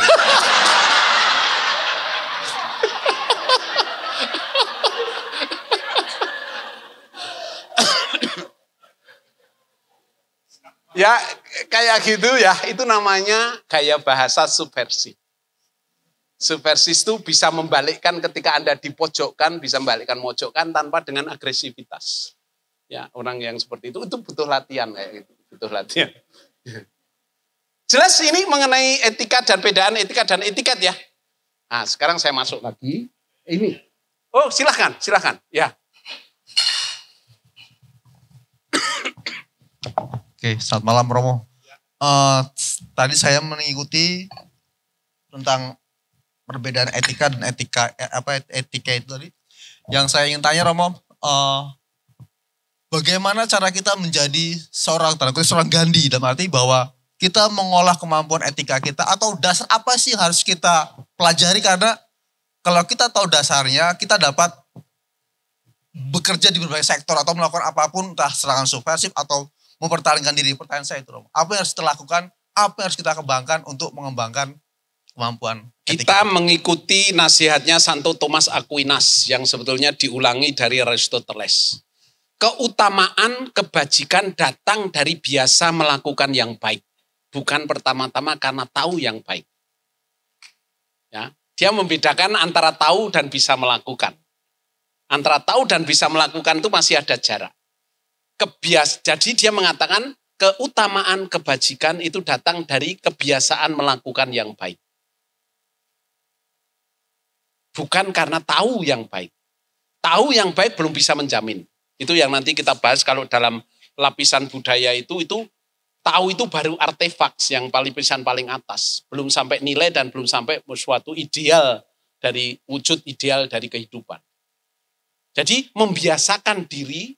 Ya kayak gitu ya, itu namanya gaya bahasa subversif. Subversif itu bisa membalikkan ketika Anda dipojokkan, bisa membalikkan mojokkan tanpa dengan agresivitas. Ya, orang yang seperti itu butuh latihan kayak gitu, butuh latihan. Jelas ini mengenai etika dan perbedaan etika dan etiket ya. Nah, sekarang saya masuk lagi. Ini. Oh, silahkan. Ya.
Oke, selamat malam Romo. Tadi saya mengikuti tentang perbedaan etika dan etika itu tadi. Yang saya ingin tanya Romo, bagaimana cara kita menjadi seorang Gandhi, dalam arti bahwa kita mengolah kemampuan etika kita atau dasar apa sih yang harus kita pelajari, karena kalau kita tahu dasarnya kita dapat bekerja di berbagai sektor atau melakukan apapun, entah serangan subversif atau mempertahankan diri. Pertanyaan saya itu Romo, apa yang harus kita lakukan, apa yang harus kita kembangkan untuk mengembangkan kemampuan etika?
Kita mengikuti nasihatnya Santo Thomas Aquinas yang sebetulnya diulangi dari Aristoteles. Keutamaan kebajikan datang dari biasa melakukan yang baik. Bukan pertama-tama karena tahu yang baik. Ya, dia membedakan antara tahu dan bisa melakukan. Antara tahu dan bisa melakukan itu masih ada jarak. Jadi dia mengatakan keutamaan kebajikan itu datang dari kebiasaan melakukan yang baik. Bukan karena tahu yang baik. Tahu yang baik belum bisa menjamin. Itu yang nanti kita bahas kalau dalam lapisan budaya itu tahu itu baru artefak yang lapisan paling atas. Belum sampai nilai dan belum sampai suatu ideal dari wujud ideal dari kehidupan. Jadi membiasakan diri,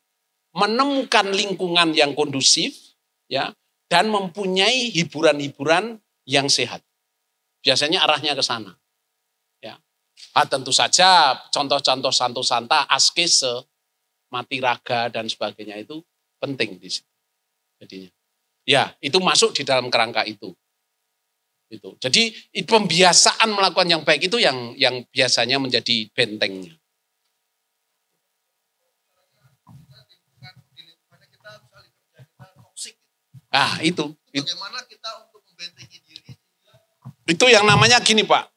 menemukan lingkungan yang kondusif, ya, dan mempunyai hiburan-hiburan yang sehat. Biasanya arahnya ke sana. Tentu saja contoh-contoh santo santa, askese, mati raga dan sebagainya itu penting di situ. Jadinya, ya itu masuk di dalam kerangka itu. Jadi pembiasaan melakukan yang baik itu yang biasanya menjadi bentengnya. Itu.
Bagaimana kita untuk membentengi diri?
Itu yang namanya gini Pak.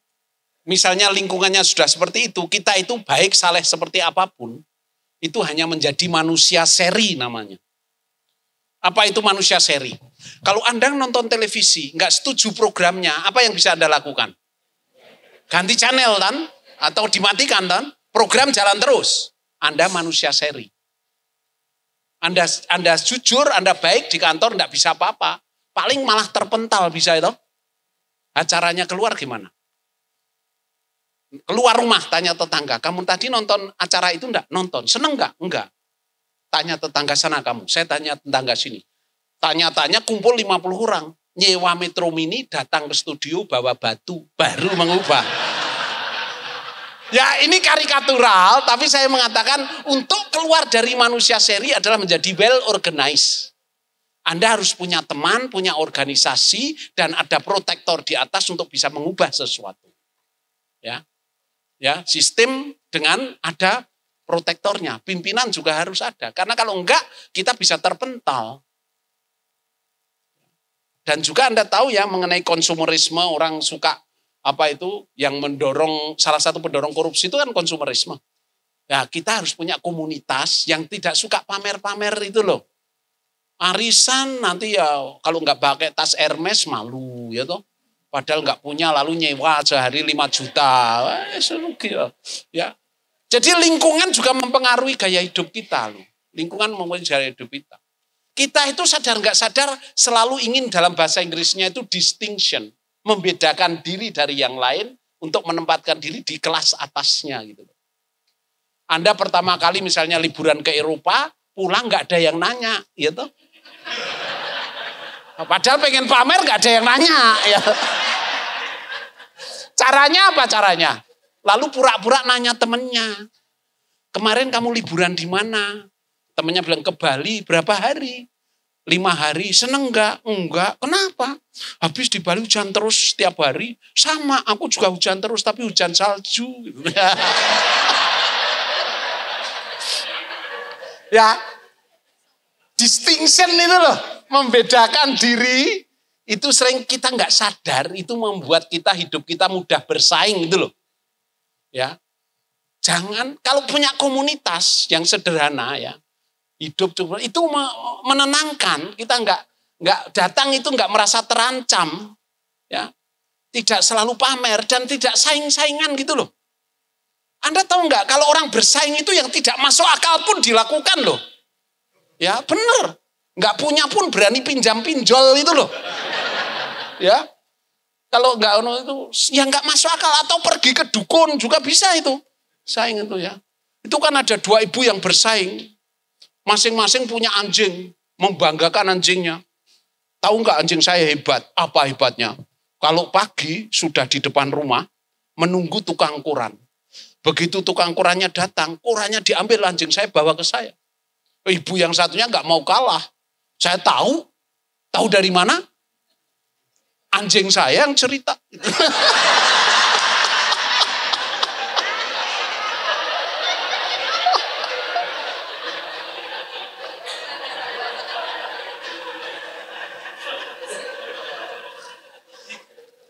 Misalnya lingkungannya sudah seperti itu, kita itu baik saleh seperti apapun, itu hanya menjadi manusia seri namanya. Apa itu manusia seri? Kalau Anda nonton televisi, nggak setuju programnya, apa yang bisa Anda lakukan? Ganti channel kan? Atau dimatikan kan? Program jalan terus. Anda manusia seri. Anda jujur, Anda baik di kantor, nggak bisa apa-apa. Paling malah terpental bisa itu. Acaranya keluar gimana? Keluar rumah, tanya tetangga, kamu tadi nonton acara itu enggak? Nonton, seneng enggak? Enggak. Tanya tetangga sana kamu, saya tanya tetangga sini. Tanya-tanya kumpul 50 orang. Nyewa Metro Mini, datang ke studio, bawa batu, baru mengubah. Ya ini karikatural, tapi saya mengatakan untuk keluar dari manusia seri adalah menjadi well organized. Anda harus punya teman, punya organisasi, dan ada protektor di atas untuk bisa mengubah sesuatu. Ya, sistem dengan ada protektornya, pimpinan juga harus ada. Karena kalau enggak, kita bisa terpental. Dan juga Anda tahu ya mengenai konsumerisme, orang suka apa itu yang mendorong, salah satu pendorong korupsi itu kan konsumerisme. Ya, kita harus punya komunitas yang tidak suka pamer-pamer itu loh. Arisan nanti ya kalau enggak pakai tas Hermes malu ya toh. Padahal nggak punya lalu nyewa sehari 5 juta. Rugi ya. Jadi lingkungan juga mempengaruhi gaya hidup kita loh. Lingkungan mempengaruhi gaya hidup kita. Kita itu sadar nggak sadar selalu ingin dalam bahasa Inggrisnya itu distinction. Membedakan diri dari yang lain untuk menempatkan diri di kelas atasnya gitu. Anda pertama kali misalnya liburan ke Eropa, pulang nggak ada yang nanya, gitu. Padahal pengen pamer nggak ada yang nanya. Ya. Caranya apa caranya? Lalu pura-pura nanya temennya. Kemarin kamu liburan di mana? Temennya bilang ke Bali, berapa hari? 5 hari, seneng nggak? Enggak, kenapa? Habis di Bali hujan terus setiap hari. Sama, aku juga hujan terus, tapi hujan salju. Ya, distinction itu loh, membedakan diri, itu sering kita nggak sadar, itu membuat kita hidup kita mudah bersaing gitu loh. Ya, jangan, kalau punya komunitas yang sederhana ya, hidup itu menenangkan, kita nggak datang itu nggak merasa terancam, ya, tidak selalu pamer dan tidak saing-saingan gitu loh. Anda tahu nggak kalau orang bersaing itu yang tidak masuk akal pun dilakukan loh. Ya benar, nggak punya pun berani pinjam-pinjol itu loh. Ya, kalau nggak itu ya nggak masuk akal, atau pergi ke dukun juga bisa itu saing itu ya. Itu kan ada 2 ibu yang bersaing, masing-masing punya anjing, membanggakan anjingnya. Tahu nggak anjing saya hebat? Apa hebatnya? Kalau pagi sudah di depan rumah menunggu tukang koran. Begitu tukang korannya datang, korannya diambil anjing saya bawa ke saya. Ibu yang satunya nggak mau kalah. Saya tahu dari mana? Anjing saya yang cerita.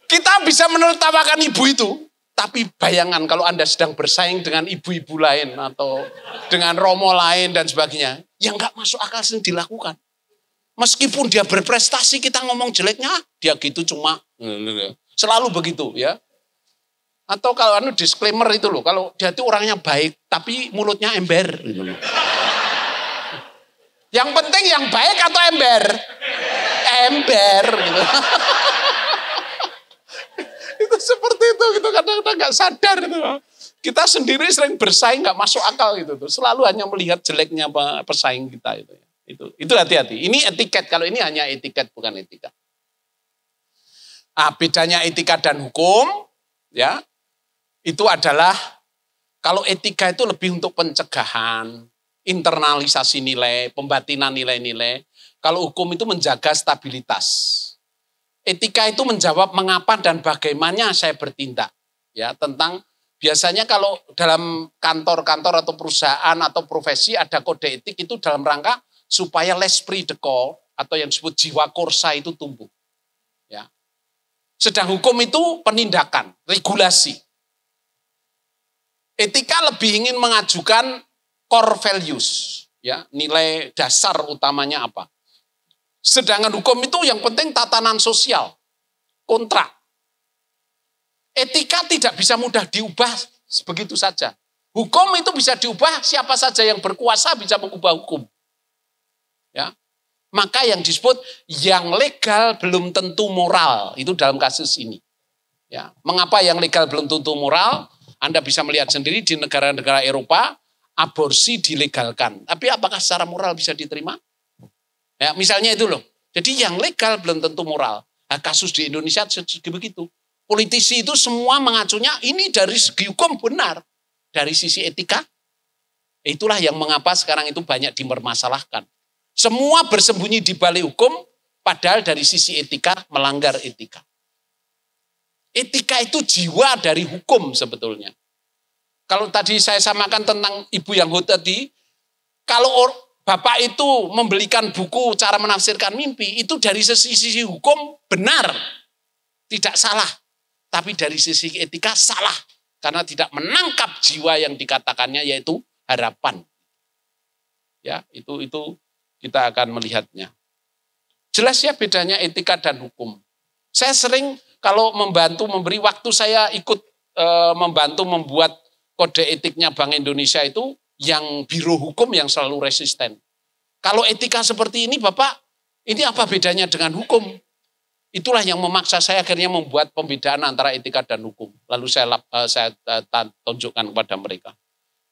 Kita bisa menertawakan ibu itu. Tapi bayangan kalau Anda sedang bersaing dengan ibu-ibu lain atau dengan romo lain dan sebagainya, yang nggak masuk akal sering dilakukan. Meskipun dia berprestasi, kita ngomong jeleknya, dia gitu cuma selalu begitu ya. Atau kalau disclaimer itu loh, kalau dia itu orangnya baik tapi mulutnya ember gitu loh. Yang penting yang baik atau ember? Ember gitu. Itu seperti itu gitu, kadang-kadang nggak sadar itu. Kita sendiri sering bersaing nggak masuk akal gitu tuh. Selalu hanya melihat jeleknya pesaing kita itu. Itu hati-hati. Ini etiket, kalau ini hanya etiket bukan etika. Bedanya etika dan hukum ya. Itu adalah kalau etika itu lebih untuk pencegahan, internalisasi nilai, pembatinan nilai-nilai. Kalau hukum itu menjaga stabilitas. Etika itu menjawab mengapa dan bagaimana saya bertindak. Ya, tentang biasanya kalau dalam kantor-kantor atau perusahaan atau profesi ada kode etik itu dalam rangka supaya l'esprit de corps atau yang disebut jiwa korsa itu tumbuh. Ya. Sedang hukum itu penindakan, regulasi. Etika lebih ingin mengajukan core values, ya, nilai dasar utamanya apa. Sedangkan hukum itu yang penting tatanan sosial, kontrak. Etika tidak bisa mudah diubah begitu saja. Hukum itu bisa diubah, siapa saja yang berkuasa bisa mengubah hukum. Ya. Maka yang disebut yang legal belum tentu moral, itu dalam kasus ini. Ya. Mengapa yang legal belum tentu moral? Anda bisa melihat sendiri di negara-negara Eropa, aborsi dilegalkan. Tapi apakah secara moral bisa diterima? Ya, misalnya itu loh. Jadi yang legal belum tentu moral. Nah, kasus di Indonesia begitu. Politisi itu semua mengacunya ini dari segi hukum benar. Dari sisi etika, itulah yang mengapa sekarang itu banyak dipermasalahkan. Semua bersembunyi di balik hukum, padahal dari sisi etika melanggar etika. Etika itu jiwa dari hukum sebetulnya. Kalau tadi saya samakan tentang ibu yang hot tadi, kalau bapak itu membelikan buku cara menafsirkan mimpi, itu dari sisi hukum benar, tidak salah. Tapi dari sisi etika salah, karena tidak menangkap jiwa yang dikatakannya yaitu harapan. Ya, itu kita akan melihatnya. Jelas ya bedanya etika dan hukum. Saya sering kalau memberi waktu saya ikut membantu membuat kode etiknya Bank Indonesia itu yang biro hukum yang selalu resisten. Kalau etika seperti ini Bapak, ini apa bedanya dengan hukum? Itulah yang memaksa saya akhirnya membuat pembedaan antara etika dan hukum. Lalu saya tunjukkan kepada mereka.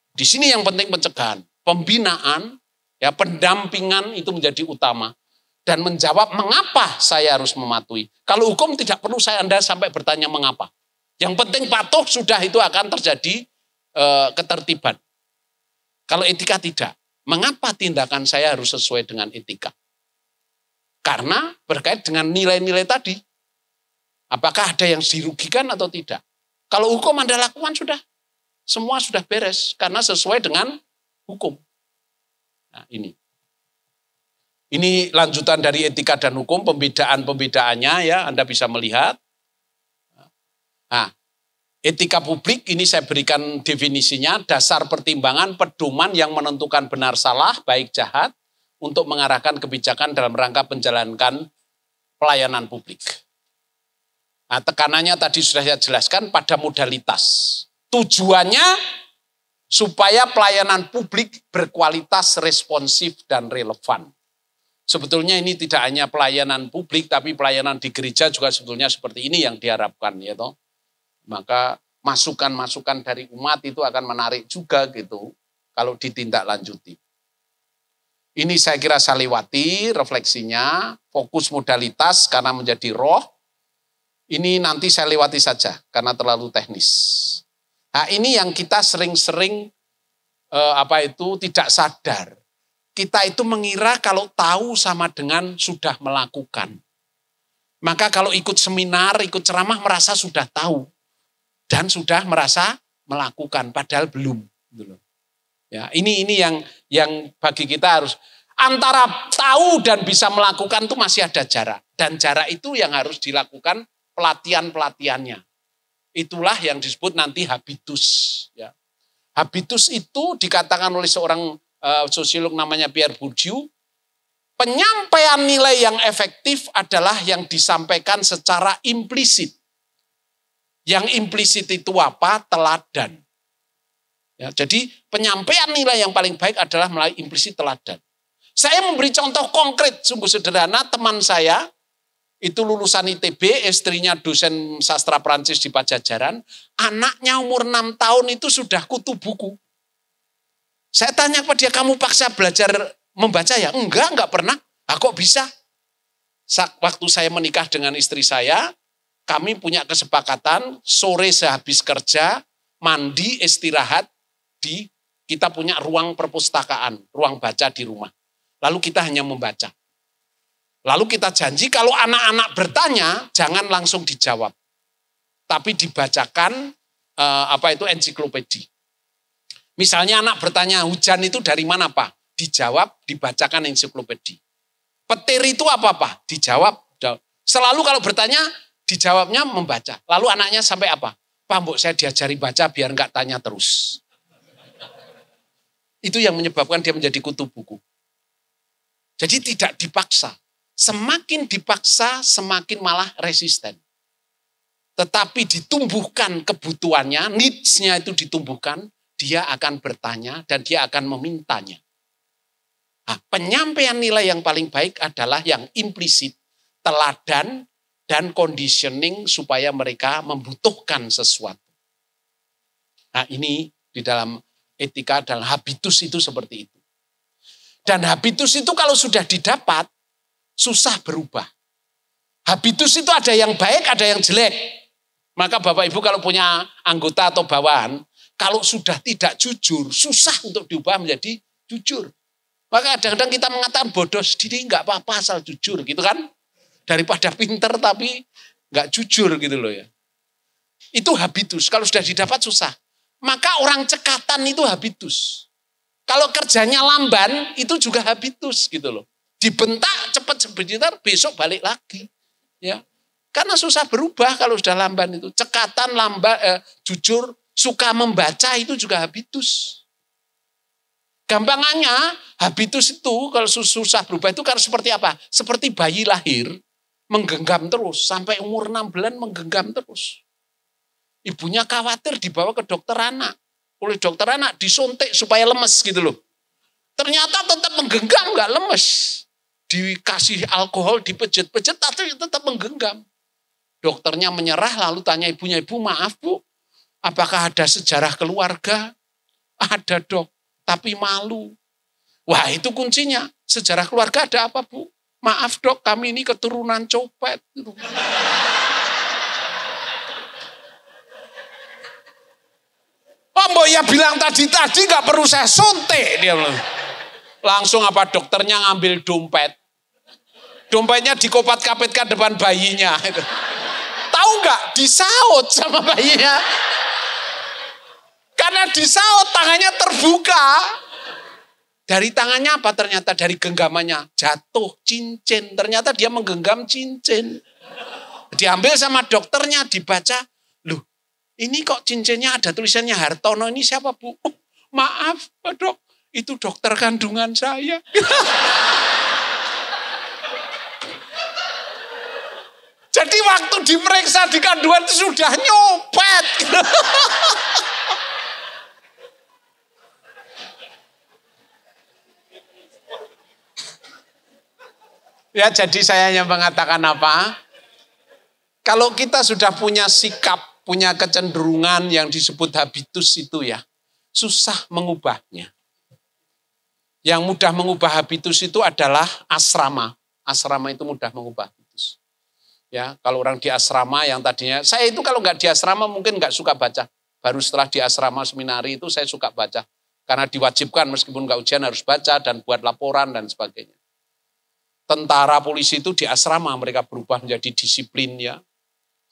Di sini yang penting pencegahan, pembinaan, ya pendampingan itu menjadi utama. Dan menjawab mengapa saya harus mematuhi. Kalau hukum tidak perlu Anda sampai bertanya mengapa. Yang penting patuh sudah itu akan terjadi ketertiban. Kalau etika tidak. Mengapa tindakan saya harus sesuai dengan etika? Karena berkait dengan nilai-nilai tadi. Apakah ada yang dirugikan atau tidak? Kalau hukum Anda lakukan sudah. Semua sudah beres. Karena sesuai dengan hukum. Nah ini. Ini lanjutan dari etika dan hukum, pembedaan-pembedaannya ya, Anda bisa melihat. Nah, etika publik ini saya berikan definisinya, dasar pertimbangan pedoman yang menentukan benar salah, baik jahat, untuk mengarahkan kebijakan dalam rangka menjalankan pelayanan publik. Nah, tekanannya tadi sudah saya jelaskan pada modalitas. Tujuannya supaya pelayanan publik berkualitas, responsif, dan relevan. Sebetulnya ini tidak hanya pelayanan publik, tapi pelayanan di gereja juga sebetulnya seperti ini yang diharapkan, ya toh. Maka masukan-masukan dari umat itu akan menarik juga gitu, kalau ditindaklanjuti. Ini saya kira saya lewati refleksinya, fokus modalitas karena menjadi roh. Ini nanti saya lewati saja karena terlalu teknis. Nah ini yang kita sering-sering tidak sadar. Kita itu mengira kalau tahu sama dengan sudah melakukan. Maka kalau ikut seminar, ikut ceramah merasa sudah tahu. Dan sudah merasa melakukan, padahal belum. Ya, ini yang bagi kita harus, antara tahu dan bisa melakukan itu masih ada jarak. Dan jarak itu yang harus dilakukan pelatihan-pelatihannya. Itulah yang disebut nanti habitus. Ya. Habitus itu dikatakan oleh seorang sosiolog namanya Pierre Bourdieu, Penyampaian nilai yang efektif adalah yang disampaikan secara implisit. Yang implisit itu apa? Teladan. Ya, jadi penyampaian nilai yang paling baik adalah melalui implisit teladan. Saya memberi contoh konkret, sungguh sederhana. Teman saya itu lulusan ITB, istrinya dosen sastra Prancis di Pajajaran. Anaknya umur 6 tahun itu sudah kutu buku. Saya tanya kepada dia, kamu paksa belajar membaca ya? Enggak pernah. Kok bisa? Waktu saya menikah dengan istri saya, kami punya kesepakatan, sore sehabis kerja, mandi, istirahat, kita punya ruang perpustakaan, ruang baca di rumah. Lalu kita hanya membaca. Lalu kita janji kalau anak-anak bertanya, jangan langsung dijawab. Tapi dibacakan ensiklopedi. Misalnya anak bertanya, hujan itu dari mana Pak? Dijawab, dibacakan ensiklopedi. Petir itu apa Pak? Dijawab. Selalu kalau bertanya, dijawabnya membaca. Lalu anaknya sampai apa? Pak, mbok saya diajari baca biar enggak tanya terus. Itu yang menyebabkan dia menjadi kutu buku. Jadi tidak dipaksa. Semakin dipaksa, semakin malah resisten. Tetapi ditumbuhkan kebutuhannya, needs-nya itu ditumbuhkan, dia akan bertanya dan dia akan memintanya. Nah, penyampaian nilai yang paling baik adalah yang implisit, teladan, dan conditioning supaya mereka membutuhkan sesuatu. Nah ini di dalam etika dan habitus itu seperti itu. Dan habitus itu kalau sudah didapat, susah berubah. Habitus itu ada yang baik, ada yang jelek. Maka Bapak Ibu kalau punya anggota atau bawahan, kalau sudah tidak jujur, susah untuk diubah menjadi jujur. Maka kadang-kadang kita mengatakan bodoh sendiri, enggak apa-apa asal jujur gitu kan. Daripada pinter tapi enggak jujur gitu loh ya. Itu habitus, kalau sudah didapat susah. Maka orang cekatan itu habitus. Kalau kerjanya lamban itu juga habitus gitu loh. Dibentak cepat sebentar besok balik lagi. Ya. Karena susah berubah kalau sudah lamban itu. Cekatan, lamban, jujur, suka membaca itu juga habitus. Gampangannya habitus itu kalau susah berubah itu kan seperti apa? Seperti bayi lahir menggenggam terus sampai umur 6 bulan menggenggam terus. Ibunya khawatir dibawa ke dokter anak. Oleh dokter anak disuntik supaya lemes gitu loh. Ternyata tetap menggenggam, nggak lemes. Dikasih alkohol, dipejet-pejet, tapi tetap menggenggam. Dokternya menyerah lalu tanya ibunya, ibu maaf bu, apakah ada sejarah keluarga? Ada dok, tapi malu. Wah itu kuncinya, sejarah keluarga ada apa bu? Maaf dok, kami ini keturunan copet. Oh mbok ya bilang tadi nggak perlu saya suntik dia bilang. Langsung apa dokternya ngambil dompet. Dompetnya dikopat-kapitkan depan bayinya. Tahu nggak? Disaut sama bayinya. Karena disaut tangannya terbuka. Dari tangannya apa ternyata? Dari genggamannya jatuh cincin. Ternyata dia menggenggam cincin. Diambil sama dokternya dibaca. Loh ini kok cincinnya ada tulisannya Hartono, ini siapa bu? Oh, maaf dok, itu dokter kandungan saya. Jadi waktu diperiksa di kandungan itu sudah nyopet. Ya jadi saya hanya mengatakan apa? Kalau kita sudah punya sikap, punya kecenderungan yang disebut habitus itu ya, susah mengubahnya. Yang mudah mengubah habitus itu adalah asrama. Asrama itu mudah mengubah habitus. Ya, kalau orang di asrama yang tadinya, saya itu kalau nggak di asrama mungkin nggak suka baca. Baru setelah di asrama seminari itu saya suka baca. Karena diwajibkan meskipun nggak ujian harus baca dan buat laporan dan sebagainya. Tentara polisi itu di asrama mereka berubah menjadi disiplin ya.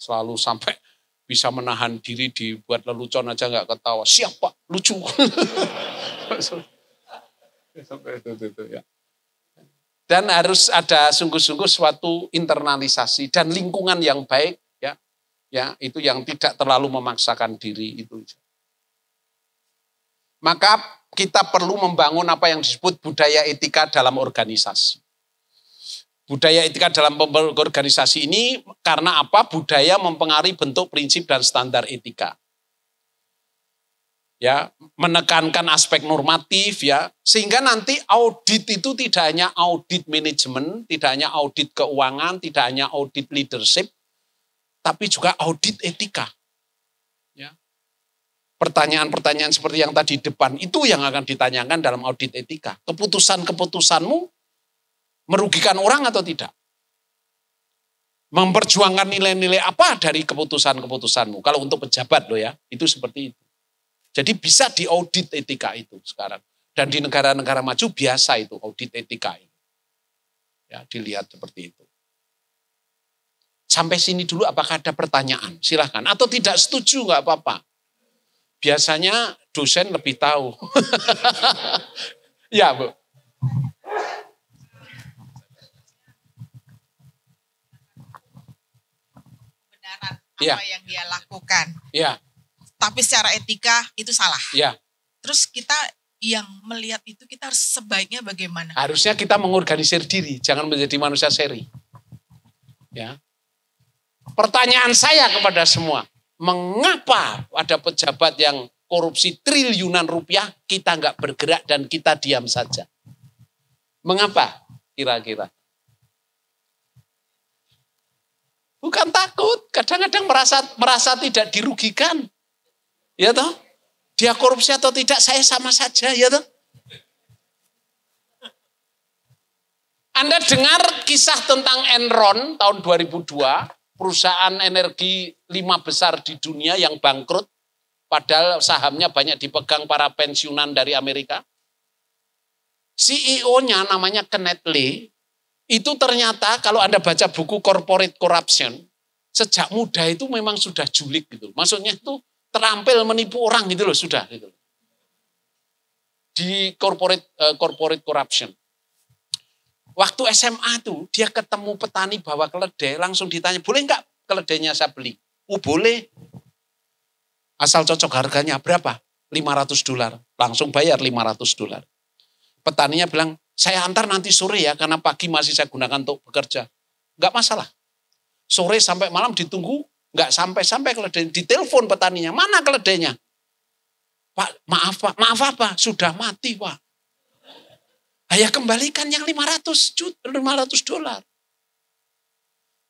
Selalu sampai bisa menahan diri dibuat lelucon aja nggak ketawa. Siapa? Lucu. Dan harus ada sungguh-sungguh suatu internalisasi dan lingkungan yang baik ya. Ya, itu yang tidak terlalu memaksakan diri itu. Maka kita perlu membangun apa yang disebut budaya etika dalam organisasi. Budaya etika dalam organisasi ini karena apa? Budaya mempengaruhi bentuk, prinsip, dan standar etika. Ya, menekankan aspek normatif ya, sehingga nanti audit itu tidak hanya audit manajemen, tidak hanya audit keuangan, tidak hanya audit leadership, tapi juga audit etika. Ya. Pertanyaan-pertanyaan seperti yang tadi depan itu yang akan ditanyakan dalam audit etika. Keputusan-keputusanmu merugikan orang atau tidak? Memperjuangkan nilai-nilai apa dari keputusan-keputusanmu? Kalau untuk pejabat loh ya, itu seperti itu. Jadi bisa diaudit etika itu sekarang. Dan di negara-negara maju biasa itu audit etika itu. Ya, dilihat seperti itu. Sampai sini dulu apakah ada pertanyaan? Silahkan. Atau tidak setuju nggak apa-apa. Biasanya dosen lebih tahu. Ya, Bu.
Apa yang dia lakukan.
Ya.
Tapi secara etika itu salah.
Ya.
Terus kita yang melihat itu kita harus sebaiknya bagaimana?
Harusnya kita mengorganisir diri, jangan menjadi manusia seri. Ya. Pertanyaan saya kepada semua, mengapa ada pejabat yang korupsi triliunan rupiah, kita nggak bergerak dan kita diam saja? Mengapa kira-kira? Bukan takut, kadang-kadang merasa tidak dirugikan. Ya toh? Dia korupsi atau tidak, saya sama saja, ya toh? Anda dengar kisah tentang Enron tahun 2002, perusahaan energi 5 besar di dunia yang bangkrut, padahal sahamnya banyak dipegang para pensiunan dari Amerika. CEO-nya namanya Kenneth Lee, itu ternyata kalau Anda baca buku Corporate Corruption, sejak muda itu memang sudah julik gitu. Maksudnya itu terampil menipu orang gitu loh, sudah gitu. Di corporate corruption. Waktu SMA tuh dia ketemu petani bawa keledai, langsung ditanya, boleh nggak keledainya saya beli? Oh boleh. Asal cocok harganya berapa? $500. Langsung bayar $500. Petaninya bilang, saya antar nanti sore ya, karena pagi masih saya gunakan untuk bekerja. Nggak masalah. Sore sampai malam ditunggu, nggak sampai-sampai keledai. Ditelepon petaninya, mana keledainya? Pak, maaf apa? Sudah mati, Pak. Ya kembalikan yang $500.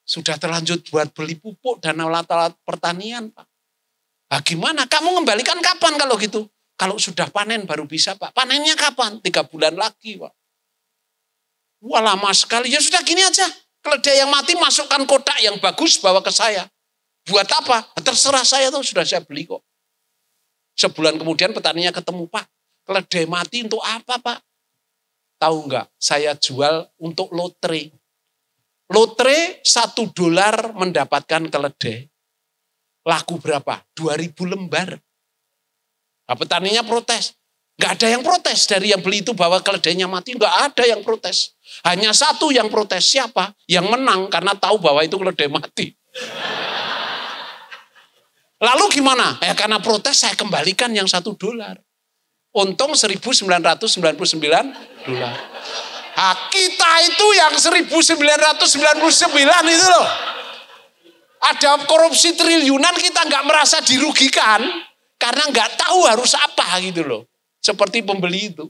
Sudah terlanjut buat beli pupuk dan alat-alat pertanian, Pak. Nah, gimana? Kamu kembalikan kapan kalau gitu? Kalau sudah panen baru bisa, Pak. Panennya kapan? 3 bulan lagi, Pak. Wah lama sekali. Ya sudah gini aja. Keledai yang mati masukkan kotak yang bagus bawa ke saya. Buat apa? Terserah saya tuh, sudah saya beli kok. Sebulan kemudian petaninya ketemu, Pak. Keledai mati untuk apa, Pak? Tahu enggak? Saya jual untuk lotre. Lotre $1 mendapatkan keledai. Laku berapa? 2.000 lembar. Nah, petaninya protes. Enggak ada yang protes dari yang beli itu bahwa keledainya mati. Enggak ada yang protes. Hanya satu yang protes. Siapa? Yang menang karena tahu bahwa itu keledai mati. Lalu gimana? Ya karena protes saya kembalikan yang $1. Untung $1.999. Nah, kita itu yang 1.999 itu loh. Ada korupsi triliunan kita nggak merasa dirugikan karena nggak tahu harus apa gitu loh. Seperti pembeli itu.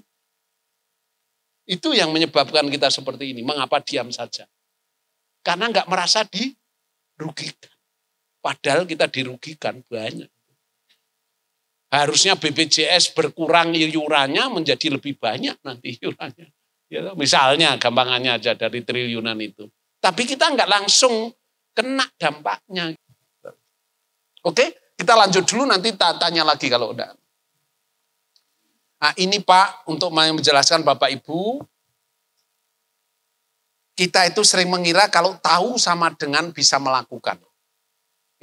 Itu yang menyebabkan kita seperti ini. Mengapa diam saja? Karena nggak merasa dirugikan. Padahal kita dirugikan banyak. Harusnya BPJS berkurang iurannya menjadi lebih banyak nanti iurannya. Ya, misalnya gampangannya aja dari triliunan itu. Tapi kita nggak langsung kena dampaknya. Oke, kita lanjut dulu nanti tanya lagi kalau udah. Nah ini Pak, untuk menjelaskan Bapak Ibu, kita itu sering mengira kalau tahu sama dengan bisa melakukan.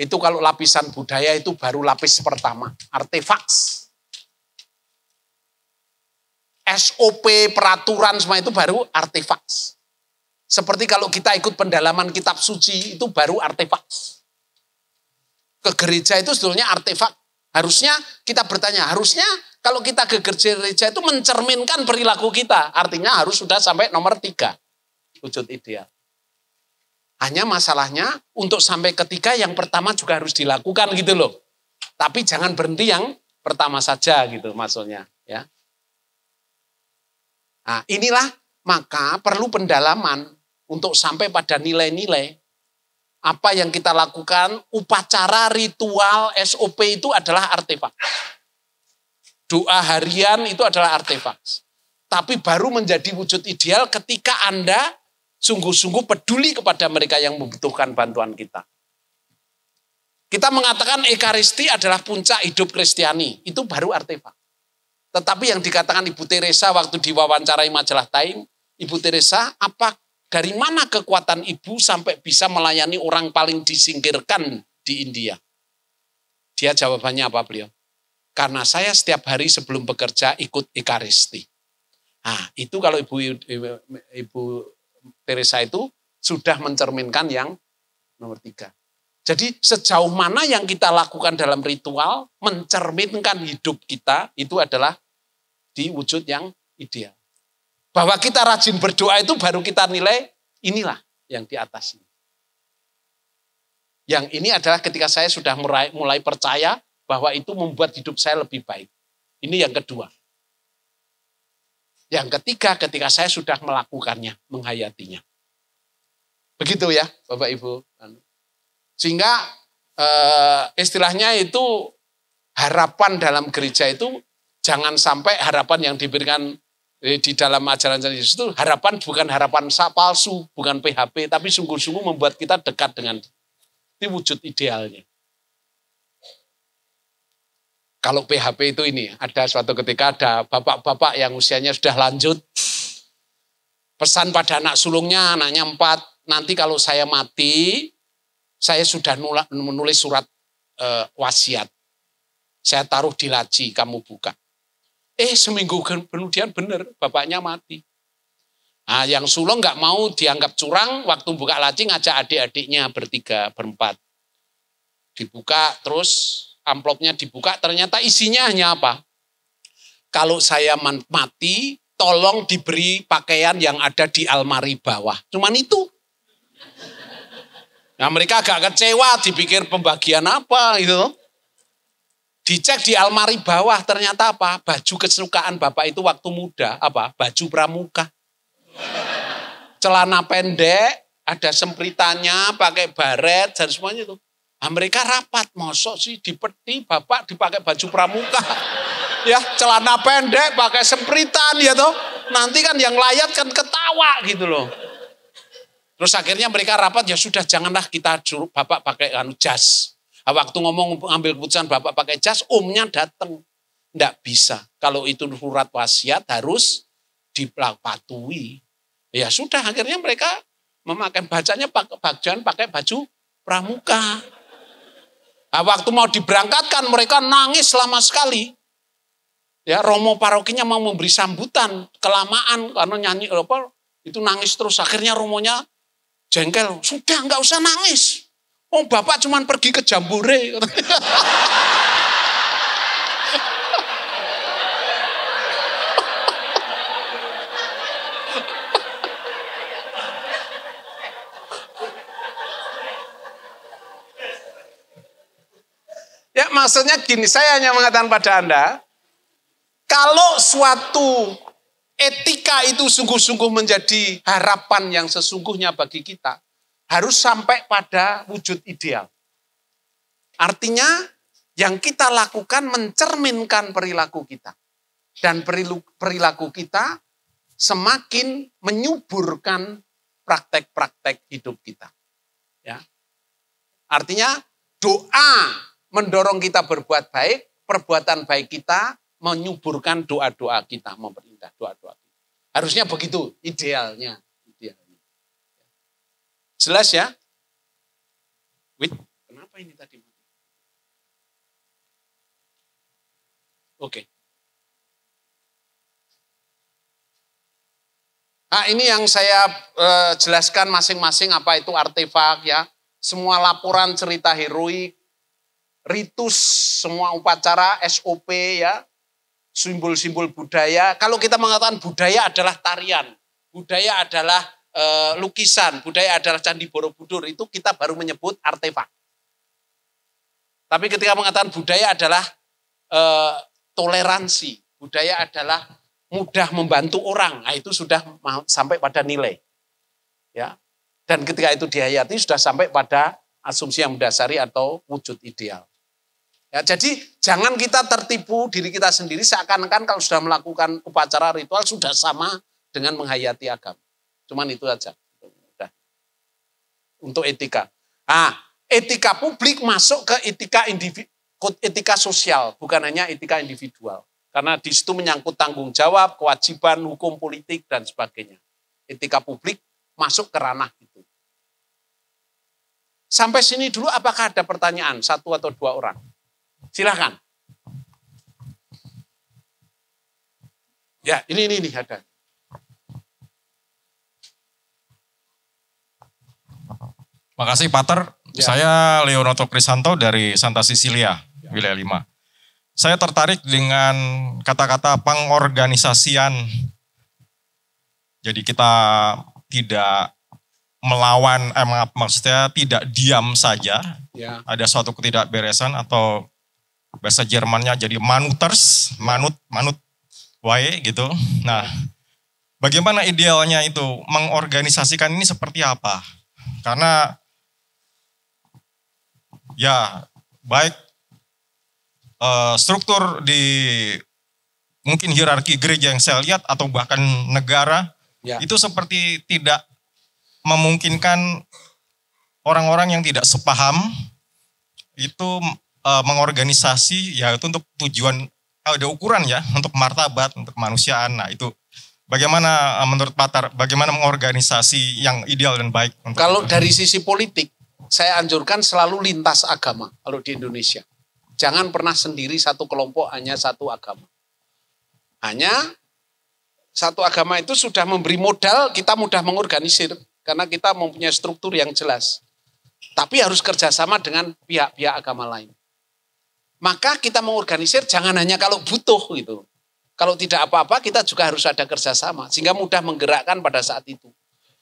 Itu kalau lapisan budaya itu baru lapis pertama, artefaks. SOP, peraturan semua itu baru artefaks. Seperti kalau kita ikut pendalaman kitab suci itu baru artefaks. Ke gereja itu sebetulnya artefak. Harusnya kita bertanya, harusnya kalau kita ke gereja itu mencerminkan perilaku kita. Artinya harus sudah sampai nomor 3. Wujud ideal. Hanya masalahnya untuk sampai ketiga yang pertama juga harus dilakukan gitu loh. Tapi jangan berhenti yang pertama saja gitu maksudnya ya. Nah, inilah maka perlu pendalaman untuk sampai pada nilai-nilai apa yang kita lakukan, upacara, ritual, SOP itu adalah artefak. Doa harian itu adalah artefak. Tapi baru menjadi wujud ideal ketika Anda sungguh-sungguh peduli kepada mereka yang membutuhkan bantuan kita. Kita mengatakan Ekaristi adalah puncak hidup Kristiani, itu baru artefak. Tetapi yang dikatakan Ibu Teresa waktu diwawancarai majalah Time, Ibu Teresa, dari mana kekuatan ibu sampai bisa melayani orang paling disingkirkan di India? Dia jawabannya apa beliau? Karena saya setiap hari sebelum bekerja ikut Ekaristi. Nah, itu kalau Ibu Teresa itu sudah mencerminkan yang nomor 3. Jadi sejauh mana yang kita lakukan dalam ritual mencerminkan hidup kita itu adalah di wujud yang ideal. Bahwa kita rajin berdoa itu baru kita nilai inilah yang di atas ini. Yang ini adalah ketika saya sudah mulai percaya bahwa itu membuat hidup saya lebih baik. Ini yang kedua. Yang ketiga ketika saya sudah melakukannya, menghayatinya. Begitu ya Bapak Ibu. Sehingga istilahnya itu harapan dalam gereja itu jangan sampai harapan yang diberikan di dalam ajaran Yesus itu harapan bukan harapan palsu, bukan PHP, tapi sungguh-sungguh membuat kita dekat dengan itu wujud idealnya. Kalau PHP itu ini, ada suatu ketika ada bapak-bapak yang usianya sudah lanjut, pesan pada anak sulungnya, anaknya 4, nanti kalau saya mati, saya sudah menulis surat wasiat. Saya taruh di laci, kamu buka. Seminggu kemudian benar, bapaknya mati. Nah, yang sulung nggak mau dianggap curang, waktu buka laci ngajak adik-adiknya bertiga, berempat. Dibuka, terus amplopnya dibuka, ternyata isinya hanya apa? Kalau saya mati, tolong diberi pakaian yang ada di almari bawah. Cuman itu. Nah, mereka agak kecewa, dipikir pembagian apa gitu. Dicek di almari bawah, ternyata apa? Baju kesukaan bapak itu waktu muda, apa? Baju pramuka. Celana pendek, ada sempritannya, pakai baret, dan semuanya itu. Nah, mereka rapat, mosok sih di peti bapak dipakai baju pramuka. Ya, celana pendek, pakai sempritan, ya toh. Nanti kan yang layat kan ketawa gitu loh. Terus akhirnya mereka rapat, ya sudah janganlah kita suruh bapak pakai jas. Waktu ngomong ambil keputusan bapak pakai jas, omnya datang. Nggak bisa. Kalau itu surat wasiat harus dipatuhi. Ya sudah, akhirnya mereka memakai bacanya pakai baju pramuka. Nah, waktu mau diberangkatkan mereka nangis lama sekali. Ya, romo parokinya mau memberi sambutan, kelamaan karena nyanyi itu nangis terus. Akhirnya romonya jengkel, sudah nggak usah nangis. Oh, bapak cuma pergi ke Jambore. Ya, maksudnya gini, saya hanya mengatakan pada Anda, kalau suatu etika itu sungguh-sungguh menjadi harapan yang sesungguhnya bagi kita, harus sampai pada wujud ideal. Artinya yang kita lakukan mencerminkan perilaku kita. Dan perilaku kita semakin menyuburkan praktek-praktek hidup kita. Ya. Artinya doa mendorong kita berbuat baik, perbuatan baik kita menyuburkan doa-doa kita, memperindah doa-doa kita. Harusnya begitu idealnya. Jelas ya? Wait, kenapa ini tadi? Oke. Nah, ini yang saya jelaskan masing-masing apa itu artefak ya. Semua laporan cerita heroik, ritus, semua upacara, SOP ya, simbol-simbol budaya. Kalau kita mengatakan budaya adalah tarian, budaya adalah lukisan, budaya adalah Candi Borobudur, itu kita baru menyebut artefak. Tapi ketika mengatakan budaya adalah toleransi, budaya adalah mudah membantu orang, nah itu sudah sampai pada nilai. Ya. Dan ketika itu dihayati sudah sampai pada asumsi yang mendasari atau wujud ideal. Ya, jadi jangan kita tertipu diri kita sendiri seakan-akan kalau sudah melakukan upacara ritual sudah sama dengan menghayati agama. Cuman itu aja. Udah. Untuk etika. Nah, etika publik masuk ke etika sosial, bukan hanya etika individual. Karena di situ menyangkut tanggung jawab, kewajiban, hukum politik, dan sebagainya. Etika publik masuk ke ranah itu. Sampai sini dulu apakah ada pertanyaan, satu atau dua orang? Silakan. Ya, ini ada.
Makasih Pater,
Ya.
Saya Leonoto Krisanto dari Santa Cecilia, wilayah 5. Saya tertarik dengan kata-kata pengorganisasian. Jadi kita tidak melawan, maksudnya tidak diam saja.
Ya.
Ada suatu ketidakberesan atau bahasa Jermannya jadi manut wae gitu. Nah, bagaimana idealnya itu mengorganisasikan ini seperti apa? Karena ya baik struktur di mungkin hierarki gereja yang saya lihat atau bahkan negara itu seperti tidak memungkinkan orang-orang yang tidak sepaham itu mengorganisasi ya itu untuk tujuan ada ukuran ya untuk martabat, untuk kemanusiaan. Nah itu bagaimana menurut Pater, bagaimana mengorganisasi yang ideal dan baik?
Kalau dari sisi politik, saya anjurkan selalu lintas agama kalau di Indonesia. Jangan pernah sendiri satu kelompok hanya satu agama. Hanya satu agama itu sudah memberi modal, kita mudah mengorganisir karena kita mempunyai struktur yang jelas. Tapi harus kerjasama dengan pihak-pihak agama lain. Maka kita mengorganisir jangan hanya kalau butuh gitu. Kalau tidak apa-apa kita juga harus ada kerjasama sehingga mudah menggerakkan pada saat itu.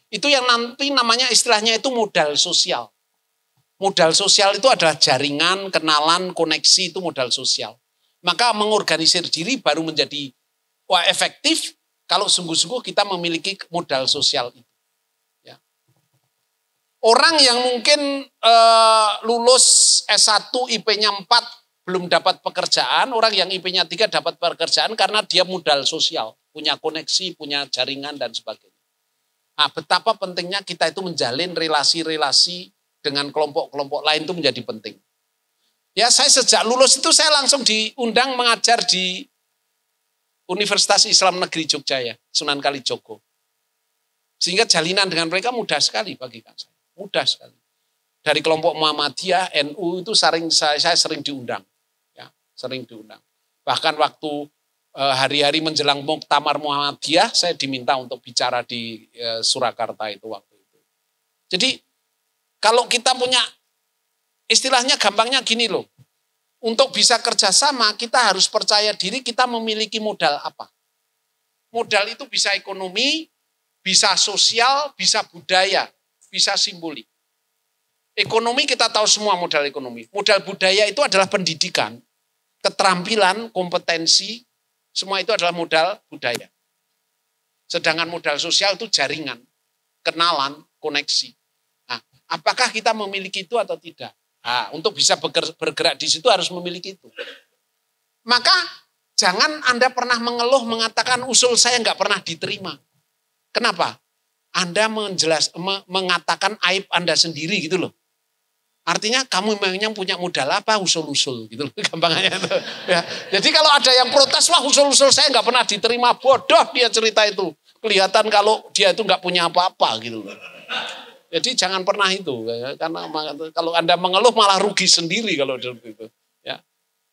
Itu yang nanti namanya istilahnya itu modal sosial. Modal sosial itu adalah jaringan, kenalan, koneksi, itu modal sosial. Maka mengorganisir diri baru menjadi efektif kalau sungguh-sungguh kita memiliki modal sosial itu. Ya. Orang yang mungkin lulus S1 IP-nya 4 belum dapat pekerjaan, orang yang IP-nya 3 dapat pekerjaan karena dia modal sosial, punya koneksi, punya jaringan dan sebagainya. Nah, betapa pentingnya kita itu menjalin relasi-relasi dengan kelompok-kelompok lain itu menjadi penting. Ya, saya sejak lulus itu saya langsung diundang mengajar di Universitas Islam Negeri Jogja ya, Sunan Kalijogo. Sehingga jalinan dengan mereka mudah sekali bagi saya. Mudah sekali. Dari kelompok Muhammadiyah, NU itu saya sering diundang. Ya, sering diundang. Bahkan waktu hari-hari menjelang Muktamar Muhammadiyah, saya diminta untuk bicara di Surakarta itu waktu itu. Jadi kalau kita punya, istilahnya gampangnya gini loh, untuk bisa kerjasama kita harus percaya diri kita memiliki modal apa. Modal itu bisa ekonomi, bisa sosial, bisa budaya, bisa simbolik. Ekonomi kita tahu semua modal ekonomi. Modal budaya itu adalah pendidikan, keterampilan, kompetensi, semua itu adalah modal budaya. Sedangkan modal sosial itu jaringan, kenalan, koneksi. Apakah kita memiliki itu atau tidak? Nah, untuk bisa bergerak di situ harus memiliki itu. Maka jangan Anda pernah mengeluh mengatakan usul saya nggak pernah diterima. Kenapa? Anda mengatakan aib Anda sendiri gitu loh. Artinya kamu memang punya modal apa usul-usul gitu loh. Gampangnya itu. Ya. Jadi kalau ada yang protes, wah usul-usul saya nggak pernah diterima, bodoh dia cerita itu. Kelihatan kalau dia itu nggak punya apa-apa gitu loh. Jadi jangan pernah itu, karena kalau Anda mengeluh malah rugi sendiri kalau itu. Ya.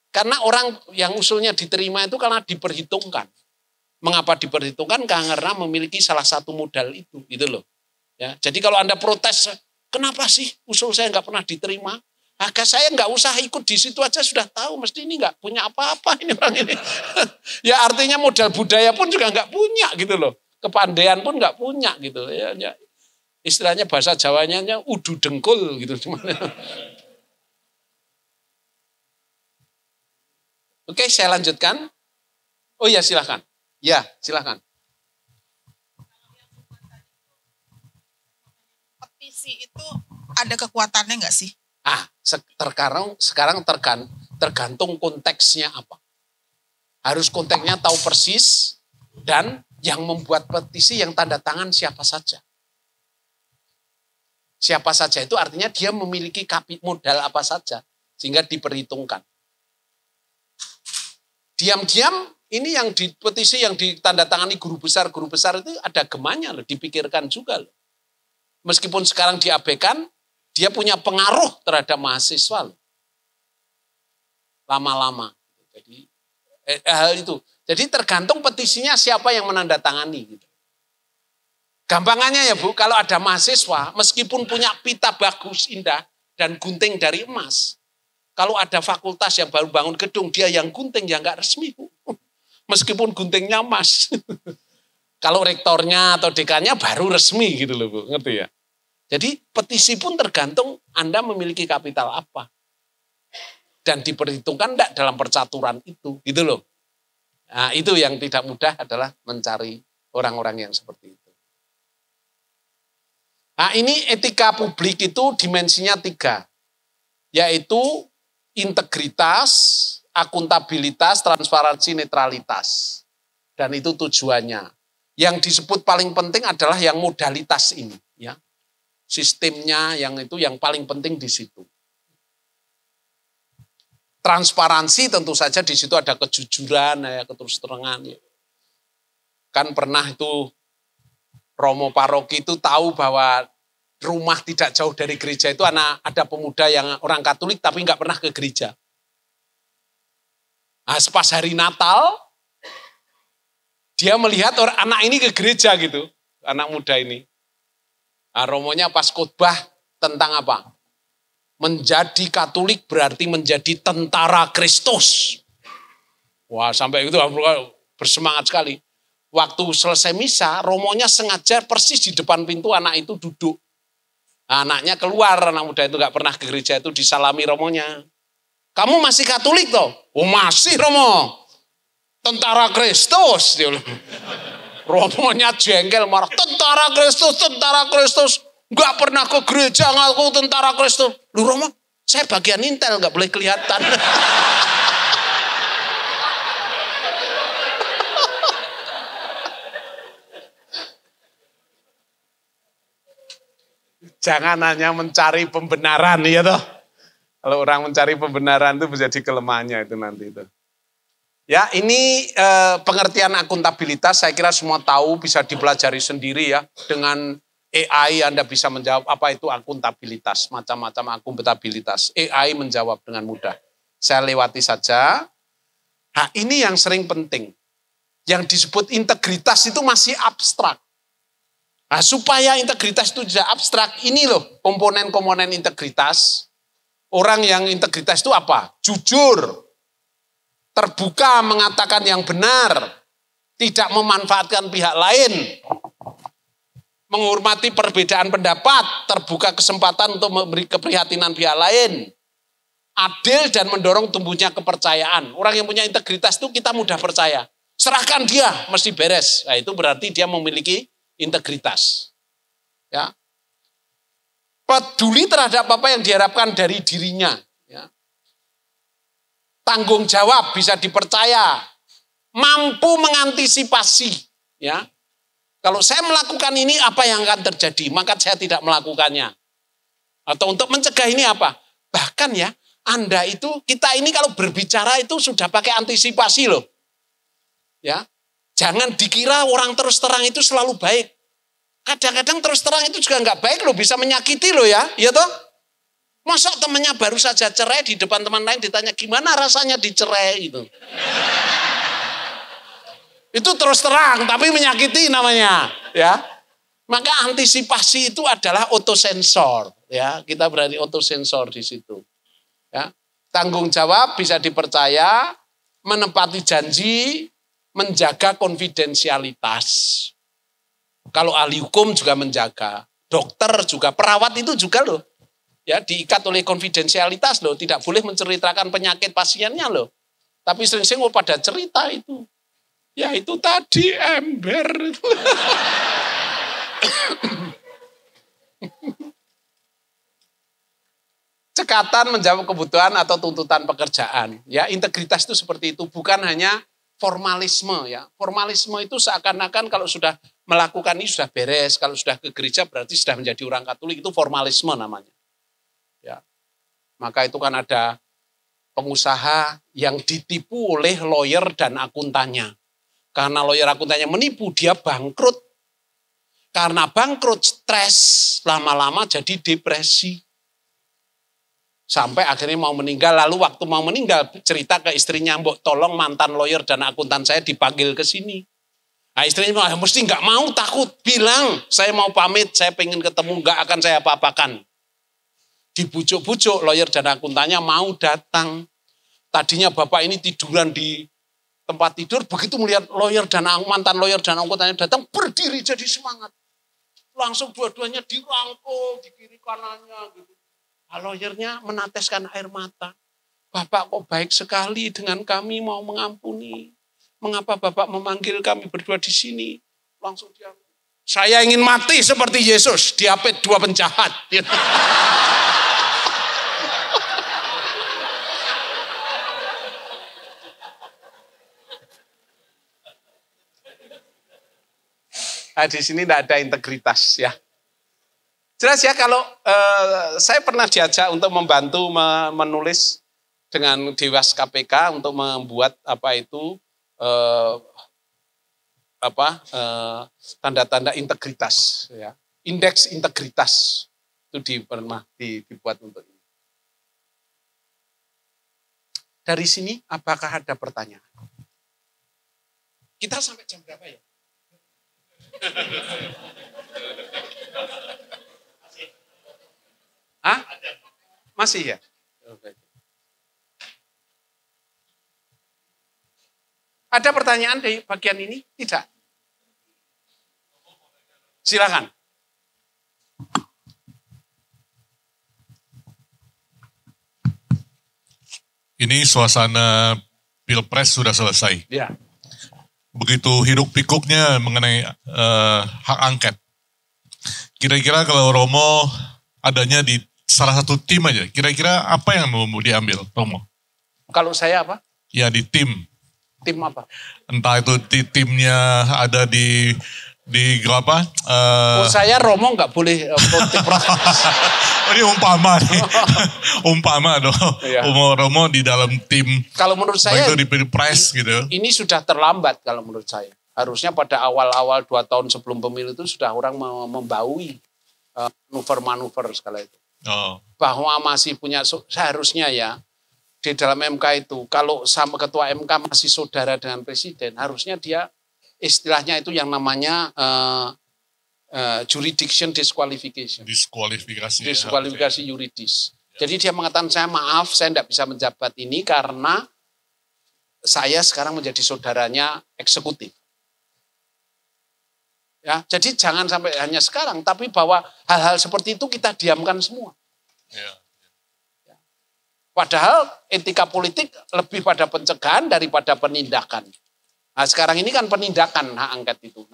Karena orang yang usulnya diterima itu karena diperhitungkan. Mengapa diperhitungkan? Karena memiliki salah satu modal itu, gitu loh. Ya. Jadi kalau Anda protes, kenapa sih usul saya nggak pernah diterima? Agak saya nggak usah ikut di situ aja sudah tahu, mesti ini nggak punya apa-apa ini orang ini. Ya artinya modal budaya pun juga nggak punya gitu loh. Kepandaian pun nggak punya gitu ya. Istilahnya bahasa Jawanya udu dengkul gitu. Oke, saya lanjutkan. Oh ya, silahkan. Ya, silahkan.
Petisi itu ada kekuatannya nggak sih?
Sekarang tergantung konteksnya apa. Harus konteksnya tahu persis, dan yang membuat petisi yang tanda tangan siapa saja. Siapa saja itu artinya dia memiliki modal apa saja, sehingga diperhitungkan. Diam-diam ini yang di petisi yang ditandatangani guru besar itu ada gemanya loh, dipikirkan juga loh. Meskipun sekarang diabaikan, dia punya pengaruh terhadap mahasiswa loh. Lama-lama. Jadi hal itu. Jadi tergantung petisinya siapa yang menandatangani gitu. Gampangannya ya Bu, kalau ada mahasiswa meskipun punya pita bagus, indah dan gunting dari emas, kalau ada fakultas yang baru bangun gedung, dia yang gunting ya nggak resmi Bu. Meskipun guntingnya emas. Kalau rektornya atau dekannya baru resmi gitu loh Bu, ngerti ya? Jadi petisi pun tergantung Anda memiliki kapital apa. Dan diperhitungkan enggak dalam percaturan itu, gitu loh. Nah itu yang tidak mudah adalah mencari orang-orang yang seperti itu. Nah ini etika publik itu dimensinya 3. Yaitu integritas, akuntabilitas, transparansi, netralitas. Dan itu tujuannya. Yang disebut paling penting adalah yang modalitas ini. Ya. Sistemnya yang itu yang paling penting di situ. Transparansi tentu saja di situ ada kejujuran, ya, keterus terangan. Ya. Kan pernah itu Romo Paroki itu tahu bahwa rumah tidak jauh dari gereja itu ada pemuda yang orang Katolik tapi nggak pernah ke gereja. Nah, pas hari Natal, dia melihat anak ini ke gereja gitu, anak muda ini. Nah, Romonya pas khotbah tentang apa? Menjadi Katolik berarti menjadi tentara Kristus. Wah, sampai itu bersemangat sekali. Waktu selesai misa, Romonya sengaja persis di depan pintu anak itu duduk. Nah, anaknya keluar, anak muda itu gak pernah ke gereja itu disalami Romonya. Kamu masih Katolik toh? Oh masih Romo. Tentara Kristus. Romonya jengkel marah. Tentara Kristus. Gak pernah ke gereja, ngaku tentara Kristus. Lu Romo, saya bagian intel, gak boleh kelihatan. Jangan hanya mencari pembenaran, ya toh. Kalau orang mencari pembenaran itu menjadi kelemahannya itu nanti itu. Ya, ini pengertian akuntabilitas saya kira semua tahu, bisa dipelajari sendiri ya. Dengan AI Anda bisa menjawab apa itu akuntabilitas, macam-macam akuntabilitas. AI menjawab dengan mudah. Saya lewati saja. Nah, ini yang sering penting. Yang disebut integritas itu masih abstrak. Nah, supaya integritas itu tidak abstrak, ini loh komponen-komponen integritas. Orang yang integritas itu apa? Jujur, terbuka mengatakan yang benar, tidak memanfaatkan pihak lain, menghormati perbedaan pendapat, terbuka kesempatan untuk memberi keprihatinan pihak lain, adil dan mendorong tumbuhnya kepercayaan. Orang yang punya integritas itu kita mudah percaya. Serahkan dia, mesti beres. Nah, itu berarti dia memiliki integritas. Ya. Peduli terhadap apa yang diharapkan dari dirinya. Ya. Tanggung jawab, bisa dipercaya. Mampu mengantisipasi. Ya. Kalau saya melakukan ini, apa yang akan terjadi? Maka saya tidak melakukannya. Atau untuk mencegah ini apa? Bahkan ya, Anda itu, kita ini kalau berbicara itu sudah pakai antisipasi loh. Ya. Jangan dikira orang terus terang itu selalu baik. Kadang-kadang terus terang itu juga nggak baik loh, bisa menyakiti loh ya. Iya toh? Masa temannya baru saja cerai di depan teman lain ditanya gimana rasanya dicerai gitu. Itu terus terang tapi menyakiti namanya, ya. Maka antisipasi itu adalah otosensor, ya. Kita berani otosensor di situ. Ya. Tanggung jawab bisa dipercaya, menepati janji, menjaga konfidensialitas. Kalau ahli hukum juga menjaga. dokter juga, perawat itu juga loh. Ya, diikat oleh konfidensialitas loh, tidak boleh menceritakan penyakit pasiennya loh. Tapi sering-sering pada cerita itu. Ya itu tadi ember. Cekatan menjawab kebutuhan atau tuntutan pekerjaan. Ya, integritas itu seperti itu, bukan hanya formalisme ya. Formalisme itu seakan-akan kalau sudah melakukan ini sudah beres, kalau sudah ke gereja berarti sudah menjadi orang Katolik, itu formalisme namanya. Ya. Maka itu kan ada pengusaha yang ditipu oleh lawyer dan akuntannya. Karena lawyer akuntannya menipu, dia bangkrut. Karena bangkrut, stres, lama-lama jadi depresi. Sampai akhirnya mau meninggal, lalu waktu mau meninggal cerita ke istrinya, "Mbok tolong mantan lawyer dan akuntan saya dipanggil ke sini." Nah, istrinya mesti nggak mau, takut, bilang, "Saya mau pamit, saya pengen ketemu, nggak akan saya apa-apakan." Dibujuk-bujuk lawyer dan akuntannya mau datang. Tadinya bapak ini tiduran di tempat tidur, begitu melihat lawyer dan mantan lawyer dan akuntannya datang, berdiri jadi semangat. Langsung dua-duanya dirangkul di kiri kanannya gitu. Nah, lawyernya meneteskan air mata. "Bapak kok baik sekali dengan kami, mau mengampuni. Mengapa Bapak memanggil kami berdua di sini?" Langsung dia, "Saya ingin mati seperti Yesus, diapit 2 penjahat." Nah, di sini tidak ada integritas ya. Jelas ya, kalau saya pernah diajak untuk membantu menulis dengan Dewas KPK untuk membuat tanda-tanda integritas ya. Indeks integritas itu pernah dibuat untuk ini. Dari sini apakah ada pertanyaan? Kita sampai jam berapa ya? Hah? Masih ya? Ada pertanyaan dari bagian ini? Tidak? Silakan.
Ini suasana Pilpres sudah selesai.
Ya.
Begitu hiruk pikuknya mengenai hak angket. Kira-kira kalau Romo adanya di salah satu tim aja, kira-kira apa yang mau diambil Romo?
Kalau saya apa?
Ya di tim.
Tim apa?
Entah itu timnya ada di apa?
Saya Romo nggak boleh protes.
Ini umpama nih. Umpama dong.
Iya.
Romo di dalam tim.
Kalau menurut saya
itu di Pilpres gitu.
Ini sudah terlambat kalau menurut saya. Harusnya pada awal-awal 2 tahun sebelum pemilu itu sudah orang membaui manuver-manuver segala itu.
Oh.
Bahwa masih punya, seharusnya ya, di dalam MK itu, kalau sama ketua MK masih saudara dengan presiden, harusnya dia istilahnya itu yang namanya jurisdiction disqualification. Diskualifikasi yuridis. Jadi dia mengatakan, "Saya maaf, saya tidak bisa menjabat ini karena saya sekarang menjadi saudaranya eksekutif." Ya, jadi jangan sampai hanya sekarang, tapi bahwa hal-hal seperti itu kita diamkan semua. Ya. Padahal etika politik lebih pada pencegahan daripada penindakan. Nah, sekarang ini kan penindakan hak angket itu.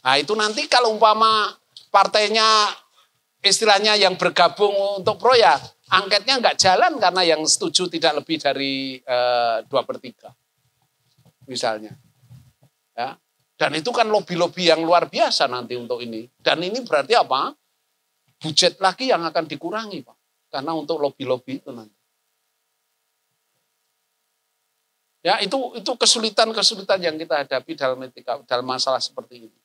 Nah, itu nanti kalau umpama partainya istilahnya yang bergabung untuk proyek, angketnya nggak jalan karena yang setuju tidak lebih dari 2/3. Misalnya. Ya. Dan itu kan lobby-lobby yang luar biasa nanti untuk ini. Dan ini berarti apa? Budget lagi yang akan dikurangi, Pak. Karena untuk lobby-lobby itu nanti. Ya, itu kesulitan-kesulitan yang kita hadapi dalam masalah seperti ini.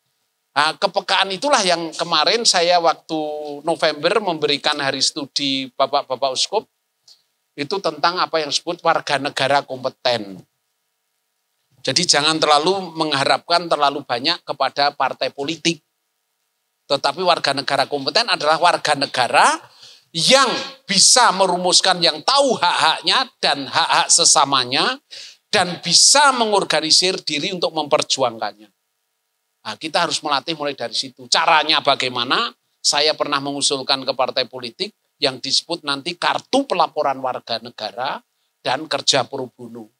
Nah, kepekaan itulah yang kemarin saya waktu November memberikan hari studi Bapak-Bapak Uskup, itu tentang apa yang disebut warga negara kompeten. Jadi jangan terlalu mengharapkan terlalu banyak kepada partai politik. Tetapi warga negara kompeten adalah warga negara yang bisa merumuskan, yang tahu hak-haknya dan hak-hak sesamanya, dan bisa mengorganisir diri untuk memperjuangkannya. Nah, kita harus melatih mulai dari situ. Caranya bagaimana? Saya pernah mengusulkan ke partai politik yang disebut nanti kartu pelaporan warga negara dan kerja pro bono.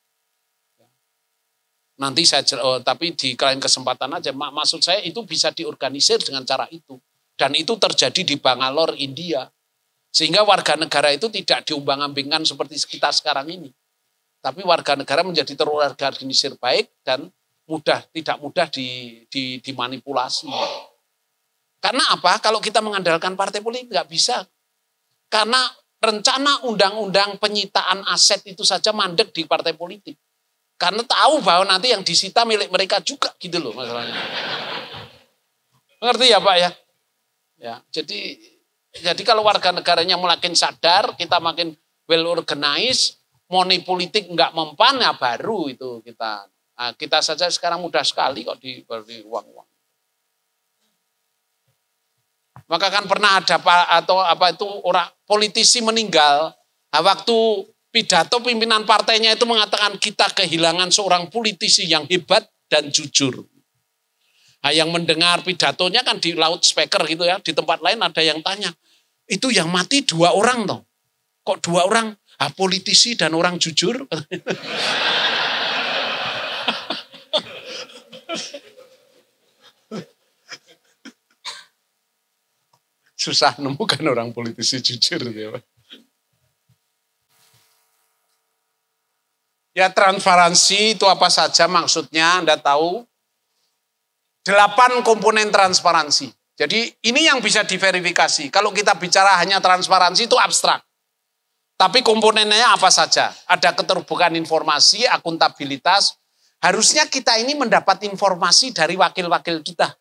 Nanti saya, tapi di lain kesempatan aja, maksud saya itu bisa diorganisir dengan cara itu. Dan itu terjadi di Bangalore, India. Sehingga warga negara itu tidak diumbang-ambingkan seperti kita sekarang ini. Tapi warga negara menjadi terorganisir baik dan tidak mudah dimanipulasi. Karena apa? Kalau kita mengandalkan partai politik nggak bisa. Karena rencana undang-undang penyitaan aset itu saja mandek di partai politik. Karena tahu bahwa nanti yang disita milik mereka juga gitu loh masalahnya. Mengerti ya Pak ya? Ya, jadi kalau warga negaranya makin sadar, kita makin well organized, money politik nggak mempan ya baru itu kita. Nah, kita saja sekarang mudah sekali kok diberi uang-uang. Maka kan pernah ada orang politisi meninggal, nah, waktu pidato pimpinan partainya itu mengatakan kita kehilangan seorang politisi yang hebat dan jujur. Nah, yang mendengar pidatonya kan di loudspeaker gitu ya, di tempat lain ada yang tanya, itu yang mati 2 orang toh. Kok 2 orang? Ah, politisi dan orang jujur. Susah nemukan orang politisi jujur ya Pak. Ya transparansi itu apa saja maksudnya Anda tahu. 8 komponen transparansi. Jadi ini yang bisa diverifikasi. Kalau kita bicara hanya transparansi itu abstrak. Tapi komponennya apa saja? Ada keterbukaan informasi, akuntabilitas. Harusnya kita ini mendapat informasi dari wakil-wakil kita.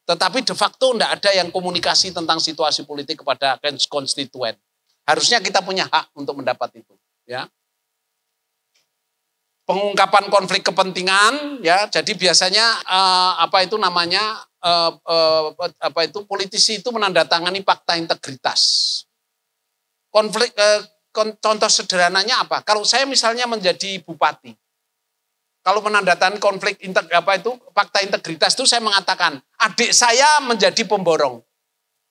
Tetapi de facto tidak ada yang komunikasi tentang situasi politik kepada konstituen. Harusnya kita punya hak untuk mendapat itu. Ya. Pengungkapan konflik kepentingan, ya. Jadi biasanya politisi itu menandatangani fakta integritas. Konflik contoh sederhananya apa? Kalau saya misalnya menjadi bupati, kalau menandatangani konflik fakta integritas itu saya mengatakan adik saya menjadi pemborong,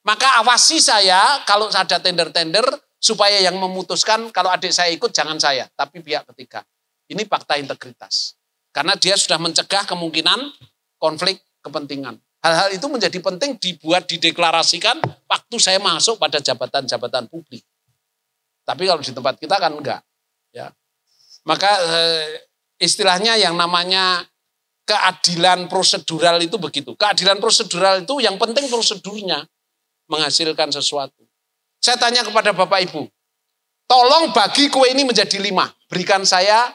maka awasi saya kalau ada tender-tender supaya yang memutuskan kalau adik saya ikut jangan saya, tapi pihak ketiga. Ini fakta integritas. Karena dia sudah mencegah kemungkinan konflik kepentingan. Hal-hal itu menjadi penting dibuat, dideklarasikan waktu saya masuk pada jabatan-jabatan publik. Tapi kalau di tempat kita kan enggak. Ya. Maka istilahnya yang namanya keadilan prosedural itu begitu. Keadilan prosedural itu yang penting prosedurnya menghasilkan sesuatu. Saya tanya kepada Bapak Ibu, tolong bagi kue ini menjadi 5. Berikan saya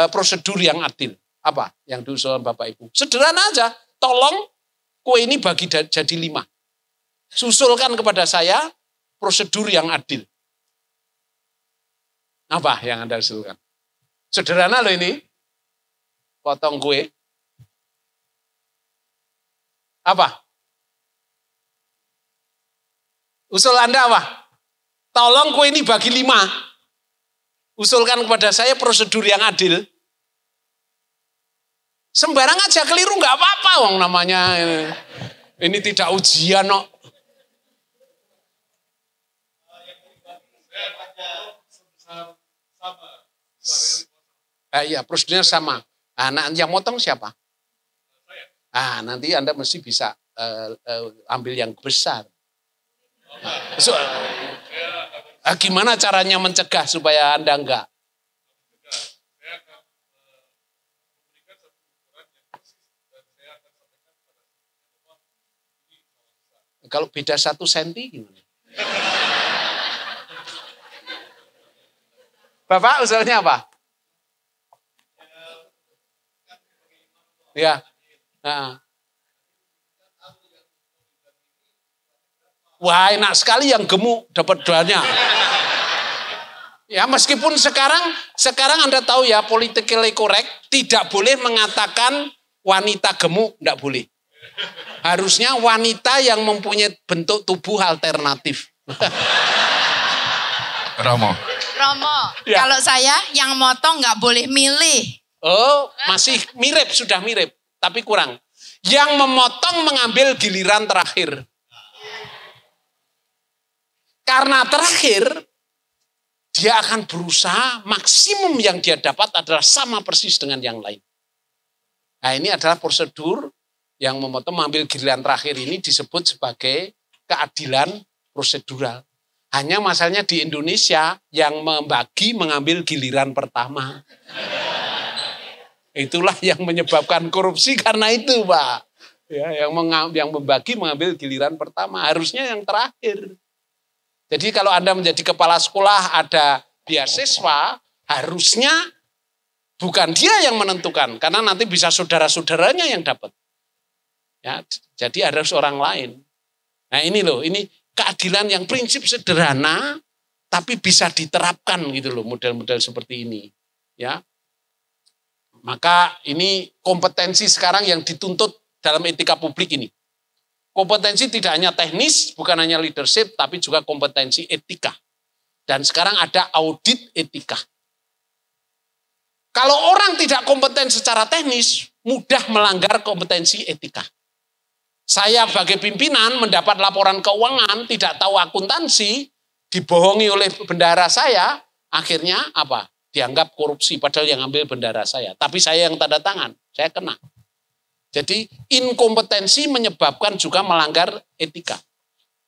prosedur yang adil. Apa yang diusulkan Bapak Ibu? Sederhana aja. Tolong kue ini bagi jadi 5. Susulkan kepada saya prosedur yang adil. Apa yang Anda usulkan? Sederhana loh ini. Potong kue. Apa? Usul Anda apa? Tolong kue ini bagi 5. Usulkan kepada saya prosedur yang adil. Sembarang aja keliru nggak apa-apa, wong namanya ini tidak ujian kok. Iya, prosedurnya sama. Nah, yang motong siapa? Nanti Anda mesti bisa ambil yang besar. Gimana caranya mencegah supaya Anda enggak? Kalau beda 1 senti gimana? Bapak usulnya apa? Ya. Wah, enak sekali yang gemuk dapat doanya. Ya, meskipun sekarang Anda tahu ya, politically correct tidak boleh mengatakan wanita gemuk, tidak boleh. Harusnya wanita yang mempunyai bentuk tubuh alternatif.
Romo,
ya. Kalau saya yang motong nggak boleh milih.
Oh, masih mirip, sudah mirip, tapi kurang. Yang memotong mengambil giliran terakhir. Karena terakhir, dia akan berusaha maksimum yang dia dapat adalah sama persis dengan yang lain. Nah, ini adalah prosedur yang memotong mengambil giliran terakhir ini disebut sebagai keadilan prosedural. Hanya masalahnya di Indonesia yang membagi mengambil giliran pertama. Itulah yang menyebabkan korupsi karena itu, Pak. Ya, yang membagi mengambil giliran pertama, harusnya yang terakhir. Jadi kalau Anda menjadi kepala sekolah ada beasiswa, harusnya bukan dia yang menentukan, karena nanti bisa saudara-saudaranya yang dapat. Ya, jadi harus orang lain. Nah ini loh, ini keadilan yang prinsip sederhana, tapi bisa diterapkan gitu loh, model-model seperti ini. Ya, maka ini kompetensi sekarang yang dituntut dalam etika publik ini. Kompetensi tidak hanya teknis, bukan hanya leadership, tapi juga kompetensi etika. Dan sekarang ada audit etika. Kalau orang tidak kompeten secara teknis, mudah melanggar kompetensi etika. Saya sebagai pimpinan mendapat laporan keuangan, tidak tahu akuntansi, dibohongi oleh bendahara saya, akhirnya apa? Dianggap korupsi, padahal yang ambil bendahara saya. Tapi saya yang tanda tangan, saya kena. Jadi inkompetensi menyebabkan juga melanggar etika.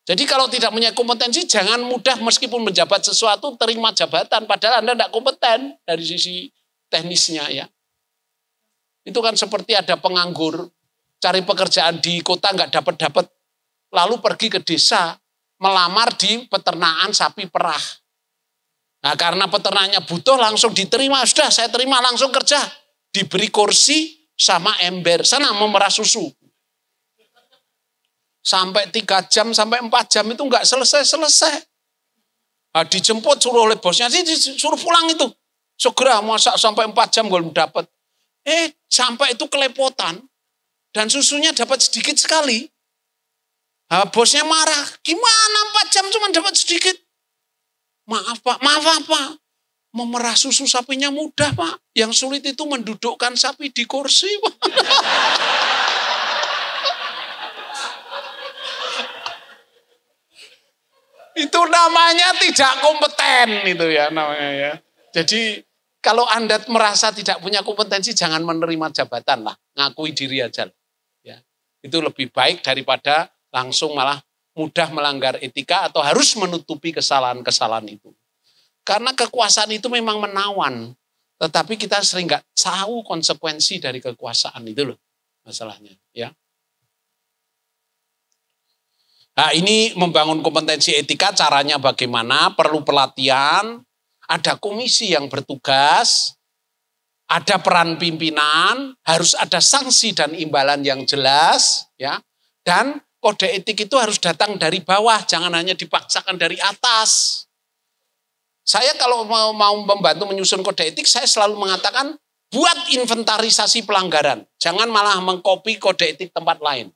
Jadi kalau tidak punya kompetensi, jangan mudah meskipun menjabat sesuatu, terima jabatan, padahal Anda tidak kompeten dari sisi teknisnya ya. Itu kan seperti ada penganggur, cari pekerjaan di kota nggak dapat, lalu pergi ke desa, melamar di peternakan sapi perah. Nah karena peternaknya butuh langsung diterima, sudah saya terima langsung kerja, diberi kursi, sama ember, sana memerah susu. Sampai 3 jam, sampai 4 jam itu enggak selesai-selesai. Nah, dijemput suruh oleh bosnya, suruh pulang itu. Segera, masa sampai 4 jam belum dapat. Sampai itu kelepotan. Dan susunya dapat sedikit sekali. Nah, bosnya marah, gimana 4 jam cuma dapat sedikit? Maaf Pak, memerah susu sapinya mudah Pak. Yang sulit itu mendudukkan sapi di kursi Pak. Itu namanya tidak kompeten itu ya namanya ya. Jadi kalau Anda merasa tidak punya kompetensi jangan menerima jabatan lah. Ngakui diri aja. Ya. Itu lebih baik daripada langsung malah mudah melanggar etika atau harus menutupi kesalahan-kesalahan itu. Karena kekuasaan itu memang menawan, tetapi kita sering nggak tahu konsekuensi dari kekuasaan itu loh masalahnya. Ya. Nah ini membangun kompetensi etika caranya bagaimana? Perlu pelatihan, ada komisi yang bertugas, ada peran pimpinan, harus ada sanksi dan imbalan yang jelas, ya. Dan kode etik itu harus datang dari bawah, jangan hanya dipaksakan dari atas. Saya kalau mau membantu menyusun kode etik, saya selalu mengatakan, buat inventarisasi pelanggaran. Jangan malah mengcopy kode etik tempat lain.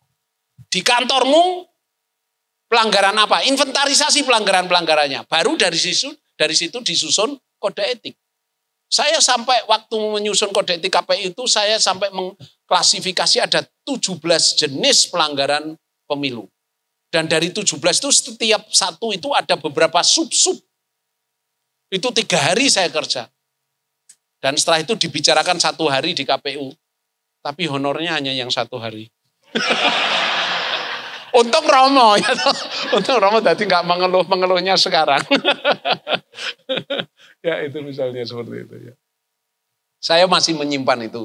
Di kantormu, pelanggaran apa? Inventarisasi pelanggaran-pelanggarannya. Baru dari situ disusun kode etik. Saya sampai waktu menyusun kode etik KPI itu, saya sampai mengklasifikasi ada 17 jenis pelanggaran pemilu. Dan dari 17 itu setiap satu itu ada beberapa sub-sub. Itu 3 hari saya kerja. Dan setelah itu dibicarakan 1 hari di KPU. Tapi honornya hanya yang 1 hari. Untung Romo. Ya, untung Romo tadi nggak mengeluhnya sekarang. Ya itu misalnya seperti itu ya. Saya masih menyimpan itu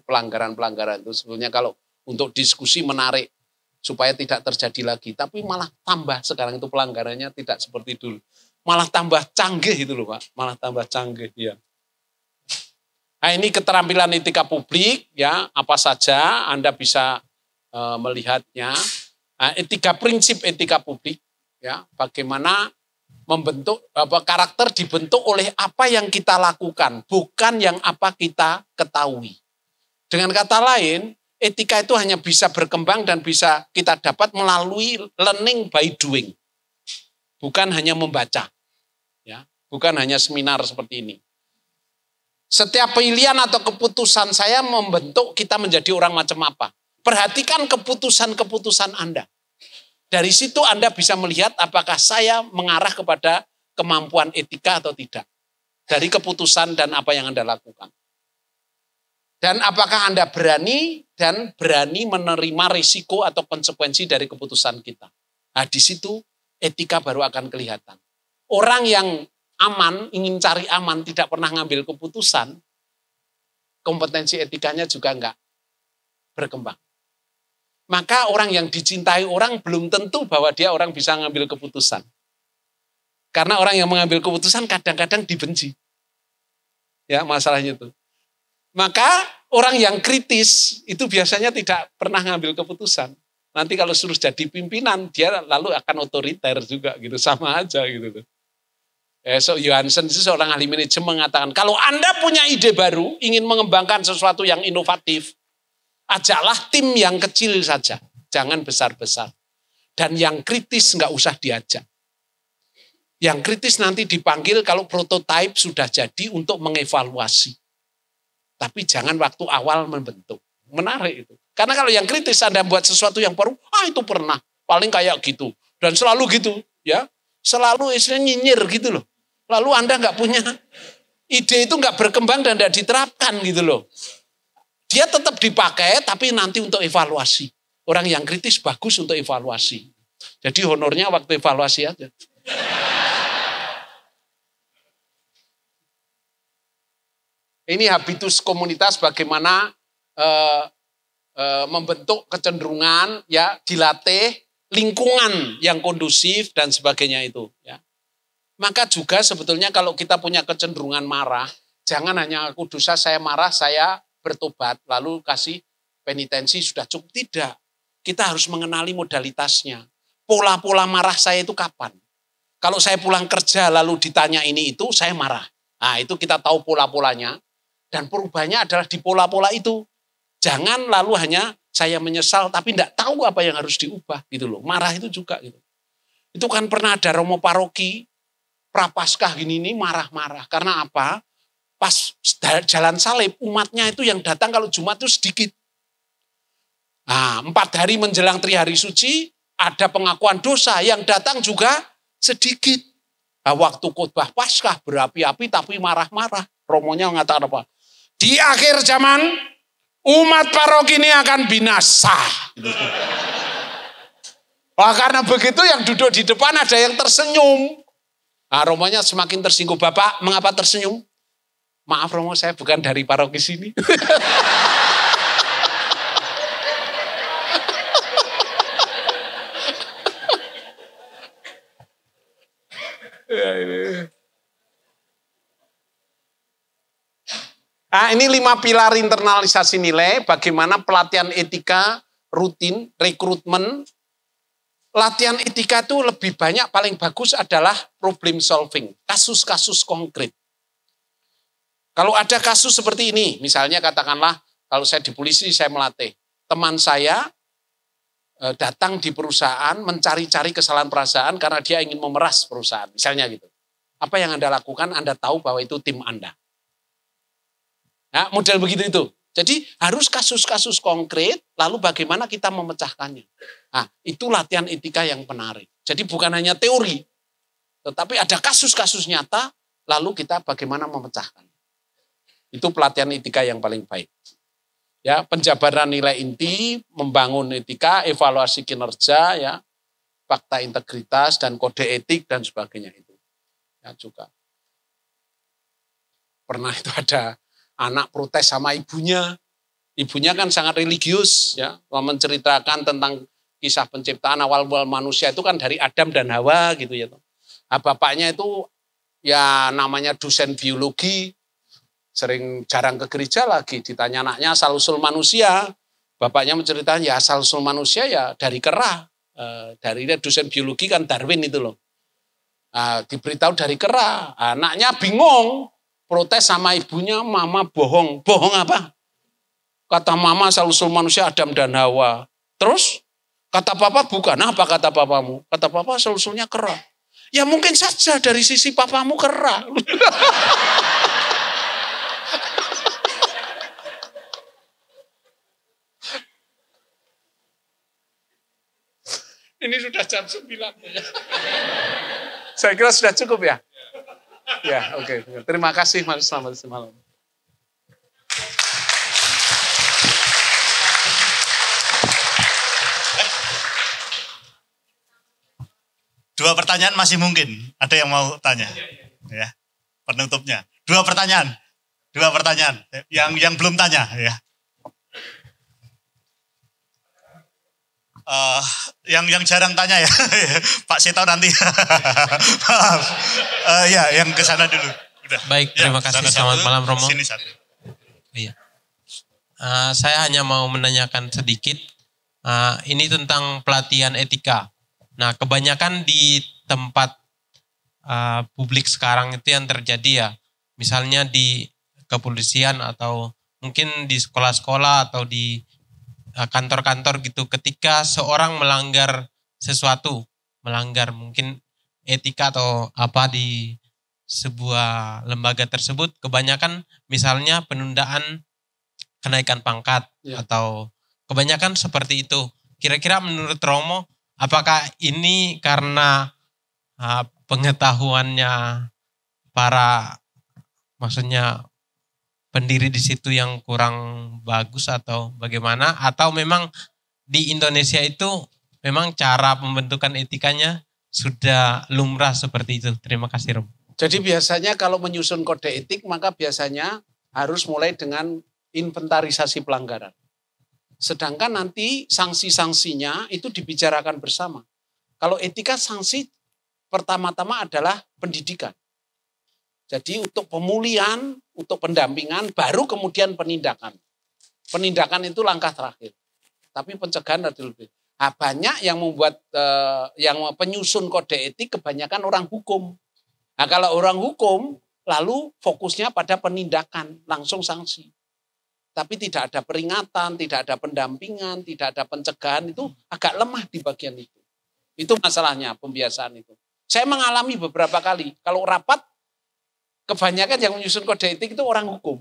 pelanggaran-pelanggaran itu. Sebetulnya kalau untuk diskusi menarik supaya tidak terjadi lagi. Tapi malah tambah sekarang itu pelanggarannya tidak seperti dulu. Malah tambah canggih itu loh Pak, malah tambah canggih ya. Nah ini keterampilan etika publik ya, apa saja Anda bisa melihatnya. Nah, prinsip etika publik ya, bagaimana membentuk karakter dibentuk oleh apa yang kita lakukan, bukan yang apa kita ketahui. Dengan kata lain, etika itu hanya bisa berkembang dan bisa kita dapat melalui learning by doing. Bukan hanya membaca, ya, bukan hanya seminar seperti ini. Setiap pilihan atau keputusan saya membentuk kita menjadi orang macam apa. Perhatikan keputusan-keputusan Anda. Dari situ Anda bisa melihat apakah saya mengarah kepada kemampuan etika atau tidak. Dari keputusan dan apa yang Anda lakukan. Dan apakah Anda berani menerima risiko atau konsekuensi dari keputusan kita. Nah, di situ etika baru akan kelihatan. Orang yang aman, ingin cari aman, tidak pernah ngambil keputusan, kompetensi etikanya juga enggak berkembang. Maka orang yang dicintai orang belum tentu bahwa dia orang bisa ngambil keputusan. Karena orang yang mengambil keputusan kadang-kadang dibenci. Ya, masalahnya itu. Maka orang yang kritis itu biasanya tidak pernah ngambil keputusan. Nanti kalau suruh jadi pimpinan, dia lalu akan otoriter juga gitu, sama aja gitu. So Johansen itu seorang ahli manajemen mengatakan, kalau Anda punya ide baru, ingin mengembangkan sesuatu yang inovatif, ajaklah tim yang kecil saja, jangan besar-besar. Dan yang kritis nggak usah diajak. Yang kritis nanti dipanggil kalau prototipe sudah jadi untuk mengevaluasi. Tapi jangan waktu awal membentuk. Menarik itu. Karena kalau yang kritis Anda buat sesuatu yang baru, itu pernah. Paling kayak gitu. Dan selalu gitu. Ya, selalu istilahnya nyinyir gitu loh. Lalu Anda nggak punya ide itu nggak berkembang dan nggak diterapkan gitu loh. Dia tetap dipakai, tapi nanti untuk evaluasi. Orang yang kritis bagus untuk evaluasi. Jadi honornya waktu evaluasi aja. Ini habitus komunitas bagaimana membentuk kecenderungan, ya, dilatih lingkungan yang kondusif dan sebagainya itu. Ya. Maka juga sebetulnya kalau kita punya kecenderungan marah, jangan hanya aku dosa saya marah, saya bertobat, lalu kasih penitensi sudah cukup. Tidak. Kita harus mengenali modalitasnya. Pola-pola marah saya itu kapan? Kalau saya pulang kerja lalu ditanya ini itu, saya marah. Nah, itu kita tahu pola-polanya. Dan perubahannya adalah di pola-pola itu. Jangan lalu hanya saya menyesal tapi tidak tahu apa yang harus diubah gitu loh. Marah itu juga gitu. Itu kan pernah ada Romo Paroki, Prapaskah gini ini marah-marah. Karena apa? Pas jalan salib, umatnya itu yang datang kalau Jumat itu sedikit. Nah, 4 hari menjelang Trihari Suci, ada pengakuan dosa, yang datang juga sedikit. Nah, waktu khotbah Paskah berapi-api tapi marah-marah. Romonya mengatakan apa? Di akhir zaman, umat paroki ini akan binasa. Wah, karena begitu yang duduk di depan ada yang tersenyum. Nah, Romonya semakin tersinggung. Bapak, mengapa tersenyum? Maaf Romo, saya bukan dari paroki sini. Nah, ini 5 pilar internalisasi nilai, bagaimana pelatihan etika rutin, rekrutmen. Latihan etika itu lebih banyak, paling bagus adalah problem solving, kasus-kasus konkret. Kalau ada kasus seperti ini, misalnya katakanlah kalau saya di polisi saya melatih, teman saya datang di perusahaan mencari-cari kesalahan perusahaan karena dia ingin memeras perusahaan, misalnya gitu. Apa yang Anda lakukan? Anda tahu bahwa itu tim Anda. Nah, model begitu itu. Jadi harus kasus-kasus konkret, lalu bagaimana kita memecahkannya. Nah, itu latihan etika yang menarik. Jadi bukan hanya teori, tetapi ada kasus-kasus nyata, lalu kita bagaimana memecahkan. Itu pelatihan etika yang paling baik. Ya, penjabaran nilai inti, membangun etika, evaluasi kinerja, ya, fakta integritas dan kode etik dan sebagainya itu. Ya, juga. Pernah itu ada anak protes sama ibunya. Ibunya kan sangat religius, ya, menceritakan tentang kisah penciptaan awal manusia itu kan dari Adam dan Hawa gitu ya. Nah, bapaknya itu ya namanya dosen biologi, sering jarang ke gereja lagi, ditanya anaknya asal-usul manusia. Bapaknya menceritakan ya asal-usul manusia ya dari kera. Dari dosen biologi kan Darwin itu loh. Diberitahu dari kera. Anaknya bingung, protes sama ibunya, mama bohong. Bohong apa? Kata mama asal-usul manusia Adam dan Hawa. Terus? Kata papa bukan. Apa kata papamu? Kata papa asal-usulnya kera. Ya mungkin saja dari sisi papamu kera. Ini sudah jam 9. Saya kira sudah cukup ya. Ya, oke. Terima kasih, Mas. Selamat malam.
Dua pertanyaan masih mungkin. Ada yang mau tanya? Ya, penutupnya. Dua pertanyaan. Yang belum tanya, ya. Yang jarang tanya ya, Pak Seto nanti. Ya, yang ke sana dulu. Udah.
Baik, terima kasih. Selamat malam, Romo.
Sini satu.
Iya. Saya hanya mau menanyakan sedikit. Ini tentang pelatihan etika. Nah, kebanyakan di tempat publik sekarang itu yang terjadi ya, misalnya di kepolisian atau mungkin di sekolah-sekolah atau di kantor-kantor gitu, ketika seorang melanggar sesuatu, melanggar mungkin etika atau apa di sebuah lembaga tersebut, kebanyakan misalnya penundaan kenaikan pangkat atau kebanyakan seperti itu. Kira-kira menurut Romo, apakah ini karena pengetahuannya para, maksudnya pendiri di situ yang kurang bagus atau bagaimana? Atau memang di Indonesia itu memang cara pembentukan etikanya sudah lumrah seperti itu? Terima kasih, Romo.
Jadi biasanya kalau menyusun kode etik, maka biasanya harus mulai dengan inventarisasi pelanggaran. Sedangkan nanti sanksi-sanksinya itu dibicarakan bersama. Kalau etika, sanksi pertama-tama adalah pendidikan. Jadi untuk pemulihan, untuk pendampingan, baru kemudian penindakan. Penindakan itu langkah terakhir. Tapi pencegahan ada lebih. Banyak yang membuat, yang penyusun kode etik kebanyakan orang hukum. Nah kalau orang hukum, lalu fokusnya pada penindakan, langsung sanksi. Tapi tidak ada peringatan, tidak ada pendampingan, tidak ada pencegahan, itu agak lemah di bagian itu. Itu masalahnya, pembiasaan itu. Saya mengalami beberapa kali, kalau rapat, kebanyakan yang menyusun kode etik itu orang hukum.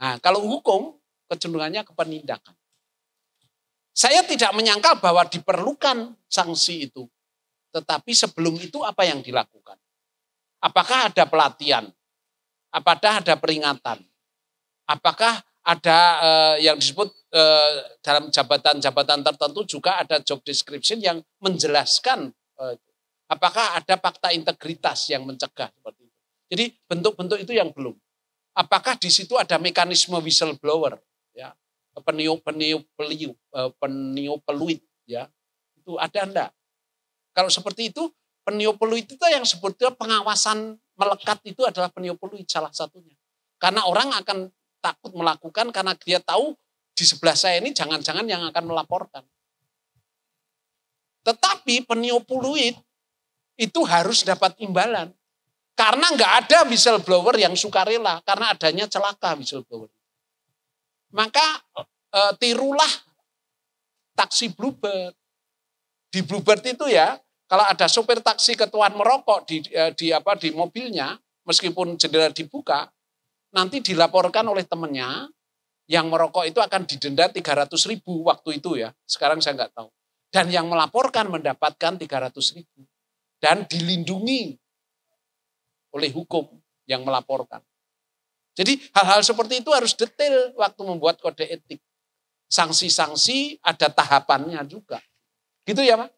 Nah, kalau hukum, kecenderungannya ke penindakan. Saya tidak menyangkal bahwa diperlukan sanksi itu. Tetapi sebelum itu apa yang dilakukan? Apakah ada pelatihan? Apakah ada peringatan? Apakah ada yang disebut dalam jabatan-jabatan tertentu juga ada job description yang menjelaskan apakah ada fakta integritas yang mencegah seperti itu. Jadi bentuk-bentuk itu yang belum. Apakah di situ ada mekanisme whistleblower, ya, peniup peluit, ya, itu ada enggak? Kalau seperti itu, peniup peluit itu yang sebetulnya pengawasan melekat itu adalah peniup peluit salah satunya. Karena orang akan takut melakukan karena dia tahu di sebelah saya ini jangan-jangan yang akan melaporkan. Tetapi peniup peluit itu harus dapat imbalan. Karena nggak ada whistleblower yang sukarela, karena adanya celaka whistleblower. Maka tirulah taksi Bluebird. Di Bluebird itu ya, kalau ada sopir taksi ketuaan merokok di mobilnya, meskipun jendela dibuka, nanti dilaporkan oleh temannya, yang merokok itu akan didenda 300.000 waktu itu ya. Sekarang saya nggak tahu. Dan yang melaporkan mendapatkan 300.000 dan dilindungi oleh hukum yang melaporkan. Jadi hal-hal seperti itu harus detail waktu membuat kode etik. Sanksi-sanksi ada tahapannya juga. Gitu ya Pak?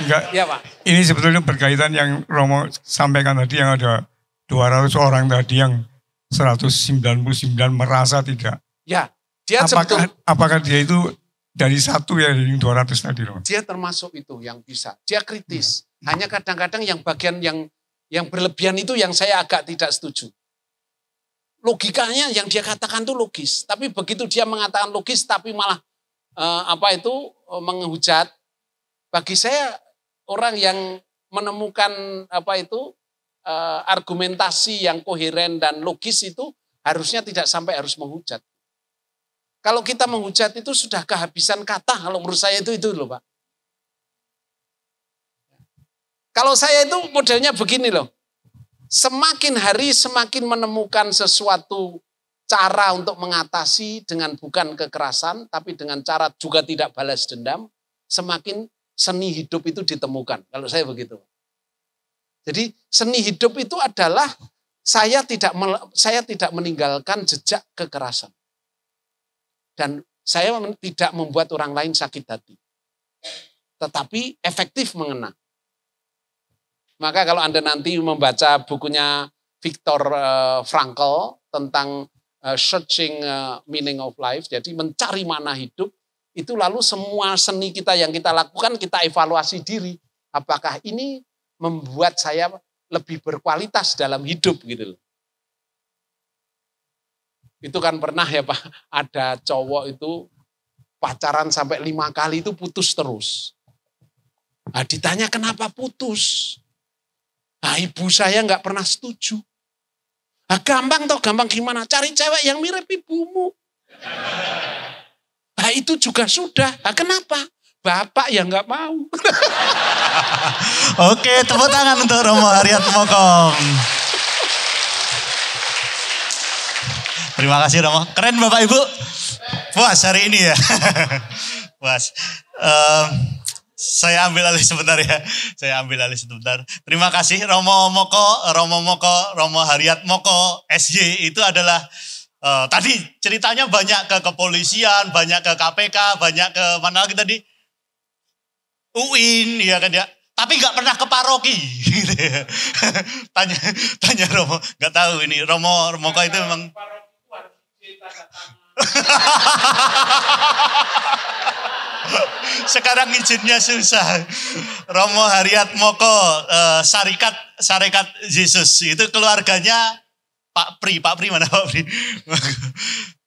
Enggak.
Ya Pak.
Ini sebetulnya berkaitan yang Romo sampaikan tadi, yang ada 200 orang tadi yang 199 merasa tidak.
Ya, dia
apakah dia itu dari satu ya, dari 200 tadi Romo?
Dia termasuk itu yang bisa. Dia kritis. Hanya kadang-kadang yang bagian yang berlebihan itu yang saya agak tidak setuju. Logikanya yang dia katakan itu logis, tapi begitu dia mengatakan logis tapi malah menghujat. Bagi saya orang yang menemukan argumentasi yang koheren dan logis itu harusnya tidak sampai harus menghujat. Kalau kita menghujat itu sudah kehabisan kata, kalau menurut saya itu loh Pak. Kalau saya itu modelnya begini loh. Semakin hari semakin menemukan sesuatu cara untuk mengatasi dengan bukan kekerasan, tapi dengan cara juga tidak balas dendam. semakin seni hidup itu ditemukan. Kalau saya begitu. Jadi seni hidup itu adalah saya tidak meninggalkan jejak kekerasan. Dan saya tidak membuat orang lain sakit hati. Tetapi efektif mengena. Maka kalau Anda nanti membaca bukunya Viktor Frankl tentang Searching Meaning of Life, jadi mencari makna hidup, itu lalu semua seni kita yang kita lakukan, kita evaluasi diri. Apakah ini membuat saya lebih berkualitas dalam hidup gitu loh. Itu kan pernah ya Pak, ada cowok itu pacaran sampai 5 kali itu putus terus. Nah, ditanya kenapa putus? Nah, ibu saya nggak pernah setuju. Nah, gampang toh, gampang gimana? Cari cewek yang mirip ibumu. Nah, itu juga sudah. Nah, kenapa? Bapak yang nggak mau.
Oke, tepuk tangan untuk Romo Haryatmoko. Terima kasih Romo. Keren Bapak Ibu. Puas hari ini ya. Puas. Saya ambil alih sebentar ya. Terima kasih Romo Haryatmoko SY itu adalah tadi ceritanya banyak ke kepolisian, banyak ke KPK, banyak ke mana lagi tadi? UIN ya kan ya. Tapi nggak pernah ke paroki. Gitu ya. Tanya Romo, nggak tahu ini Romo Moko itu memang. Sekarang izinnya susah. Romo Haryatmoko, Sarekat Yesus itu keluarganya Pak Pri mana Pak Pri?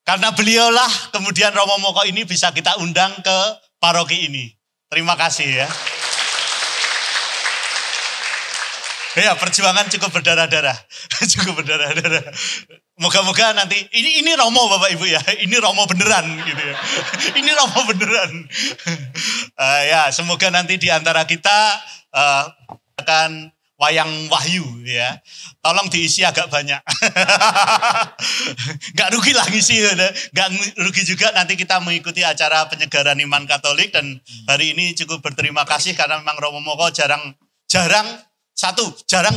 Karena beliaulah kemudian Romo Moko ini bisa kita undang ke paroki ini. Terima kasih ya. Ya perjuangan cukup berdarah-darah. Moga-moga nanti, ini Romo Bapak Ibu ya. Ini Romo beneran gitu ya. Ini Romo beneran. Ya semoga nanti di antara kita akan wayang wahyu ya. Tolong diisi agak banyak. Gak rugi lah ngisi. Gak rugi juga nanti kita mengikuti acara penyegaran iman Katolik. Dan hari ini cukup berterima kasih karena memang Romo Moko jarang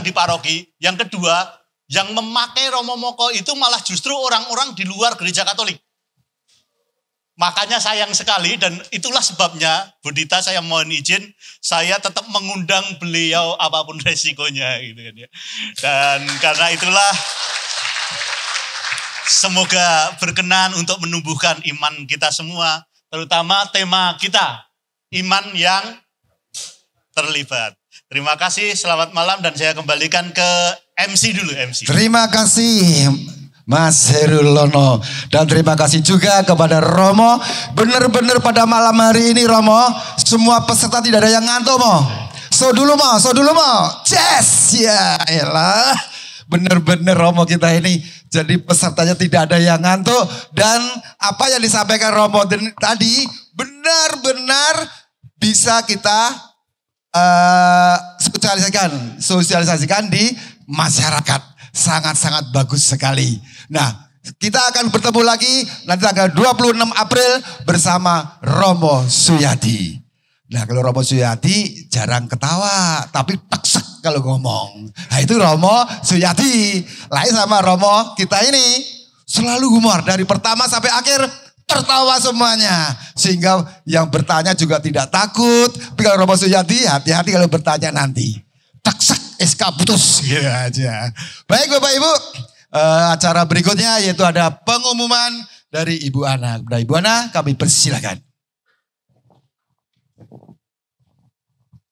di paroki. Yang kedua, yang memakai Romo Moko itu malah justru orang-orang di luar gereja Katolik. Makanya sayang sekali dan itulah sebabnya Bu Dita saya mohon izin saya tetap mengundang beliau apapun resikonya gitu kan ya. Dan karena itulah semoga berkenan untuk menumbuhkan iman kita semua, terutama tema kita iman yang terlibat. Terima kasih, selamat malam dan saya kembalikan ke MC dulu MC.
Terima kasih Mas Herulono. Dan terima kasih juga kepada Romo. Benar-benar pada malam hari ini Romo, semua peserta tidak ada yang ngantuk Mo. So dulu Mo. Yes, ya elah. Benar-benar Romo kita ini jadi pesertanya tidak ada yang ngantuk. Dan apa yang disampaikan Romo tadi benar-benar bisa kita sosialisasikan di masyarakat. Sangat-sangat bagus sekali. Nah, kita akan bertemu lagi nanti tanggal 26 April bersama Romo Suyadi. Nah, kalau Romo Suyadi jarang ketawa, tapi teksek kalau ngomong. Nah, itu Romo Suyadi. Lain sama Romo kita ini selalu humor dari pertama sampai akhir tertawa semuanya. Sehingga yang bertanya juga tidak takut. Tapi kalau Romo Suyadi hati-hati kalau bertanya nanti. Teksek SK putus gitu aja. Baik Bapak Ibu, acara berikutnya yaitu ada pengumuman dari Ibu Ana. Kepada Ibu Ana kami persilakan.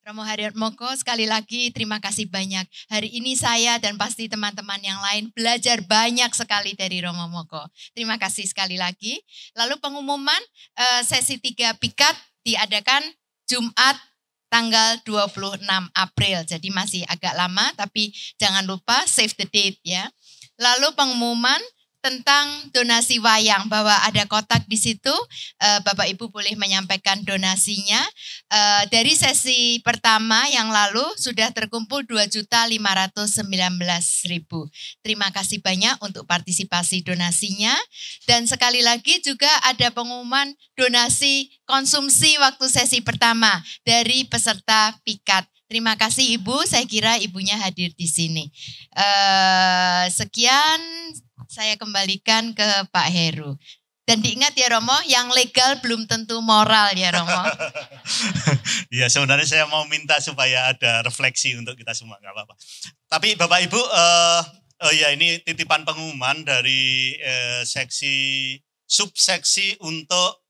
Romo Haryatmoko sekali lagi terima kasih banyak. Hari ini saya dan pasti teman-teman yang lain belajar banyak sekali dari Romo Moko. Terima kasih sekali lagi. Lalu pengumuman sesi 3 pikat diadakan Jumat tanggal 26 April. Jadi masih agak lama tapi jangan lupa save the date ya. Lalu pengumuman tentang donasi wayang, bahwa ada kotak di situ. Bapak Ibu boleh menyampaikan donasinya. Dari sesi pertama yang lalu sudah terkumpul 2.519.000. Terima kasih banyak untuk partisipasi donasinya. Dan sekali lagi juga ada pengumuman donasi konsumsi waktu sesi pertama dari peserta pikat. Terima kasih Ibu, saya kira Ibunya hadir di sini. Sekian, saya kembalikan ke Pak Heru. Dan diingat ya Romo, yang legal belum tentu moral ya Romo.
Iya, sebenarnya saya mau minta supaya ada refleksi untuk kita semua, nggak apa-apa. Tapi Bapak Ibu, ini titipan pengumuman dari subseksi untuk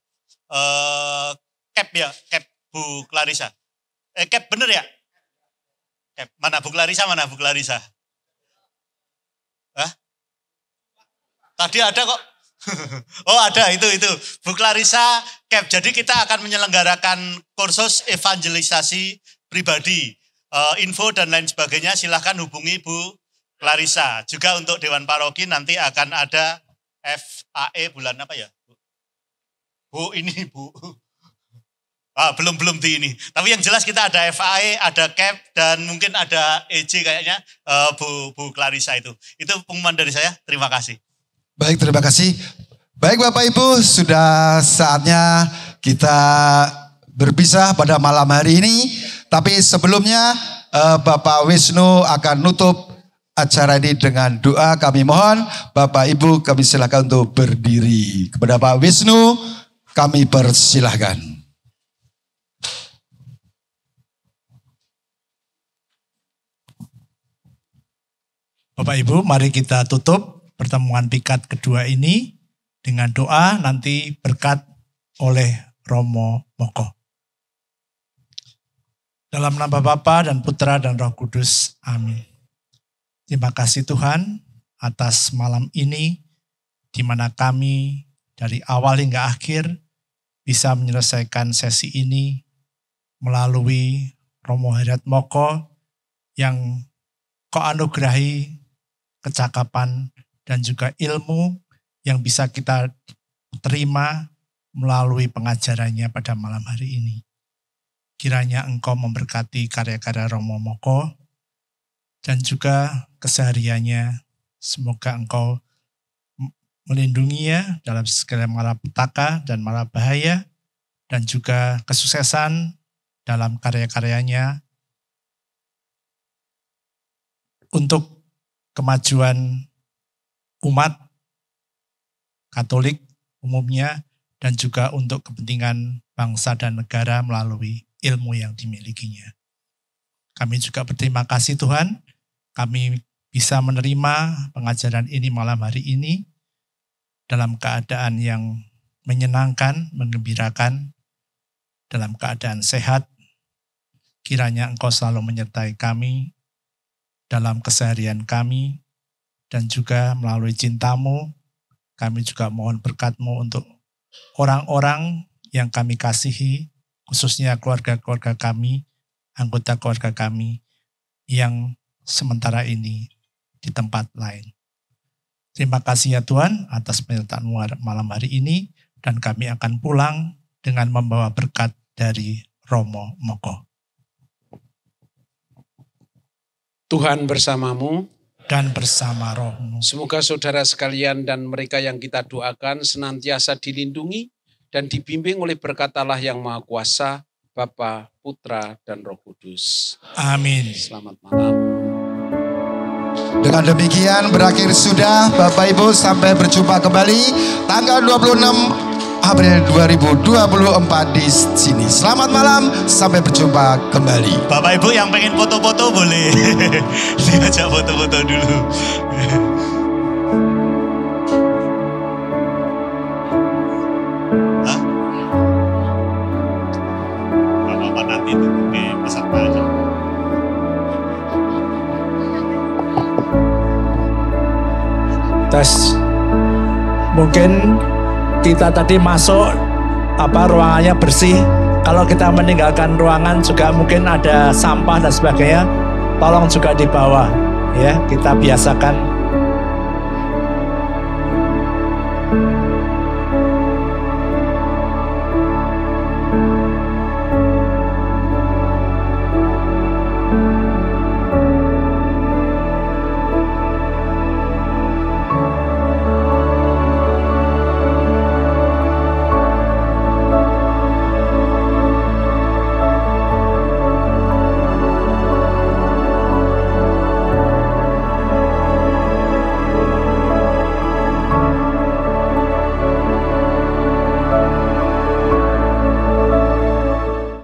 CAP ya, CAP Bu Clarissa. CAP bener ya? CAP. Mana Bu Clarissa, mana Bu Clarissa? Hah? Tadi ada kok. Oh ada itu Bu Clarissa CAP. Jadi kita akan menyelenggarakan kursus evangelisasi pribadi. Info dan lain sebagainya silahkan hubungi Bu Clarissa. Juga untuk Dewan Paroki nanti akan ada FAE bulan apa ya? Bu ini Bu. Belum di ini. Tapi yang jelas kita ada FAE, ada CAP, dan mungkin ada EJ kayaknya Bu Clarissa itu. Itu pengumuman dari saya. Terima kasih.
Baik, terima kasih. Baik Bapak Ibu, sudah saatnya kita berpisah pada malam hari ini. Tapi sebelumnya Bapak Wisnu akan nutup acara ini dengan doa. Kami mohon Bapak Ibu kami silakan untuk berdiri. Kepada Pak Wisnu kami persilahkan.
Bapak Ibu, mari kita tutup pertemuan pikat kedua ini dengan doa, nanti berkat oleh Romo Moko. Dalam nama Bapa dan Putra dan Roh Kudus, amin. Terima kasih Tuhan atas malam ini, di mana kami dari awal hingga akhir bisa menyelesaikan sesi ini melalui Romo Hariat Moko yang Kau anugerahi kecakapan dan juga ilmu yang bisa kita terima melalui pengajarannya pada malam hari ini. Kiranya Engkau memberkati karya-karya Romo Moko dan juga kesehariannya. Semoga Engkau melindunginya dalam segala malapetaka dan malabahaya dan juga kesuksesan dalam karya-karyanya untuk kemajuan umat Katolik umumnya dan juga untuk kepentingan bangsa dan negara melalui ilmu yang dimilikinya. Kami juga berterima kasih Tuhan, kami bisa menerima pengajaran ini malam hari ini dalam keadaan yang menyenangkan, menggembirakan, dalam keadaan sehat. Kiranya Engkau selalu menyertai kami dalam keseharian kami, dan juga melalui cinta-Mu, kami juga mohon berkat-Mu untuk orang-orang yang kami kasihi, khususnya keluarga-keluarga kami, anggota keluarga kami, yang sementara ini di tempat lain. Terima kasih ya Tuhan atas penyertaan-Mu malam hari ini, dan kami akan pulang dengan membawa berkat dari Romo Moko.
Tuhan bersamamu
dan bersama rohmu.
Semoga saudara sekalian dan mereka yang kita doakan senantiasa dilindungi dan dibimbing oleh berkat Allah yang Maha Kuasa, Bapa, Putra, dan Roh Kudus.
Amin.
Selamat malam.
Dengan demikian berakhir sudah Bapak Ibu, sampai berjumpa kembali tanggal 26 April 2024 di sini. Selamat malam, sampai berjumpa kembali.
Bapak Ibu yang pengen foto-foto boleh diajak foto-foto dulu. Hah? Gak apa-apa, nanti itu di peserta aja.
Tes. Mungkin kita tadi masuk ruangannya bersih. Kalau kita meninggalkan ruangan juga mungkin ada sampah dan sebagainya. Tolong juga dibawa ya. Kita biasakan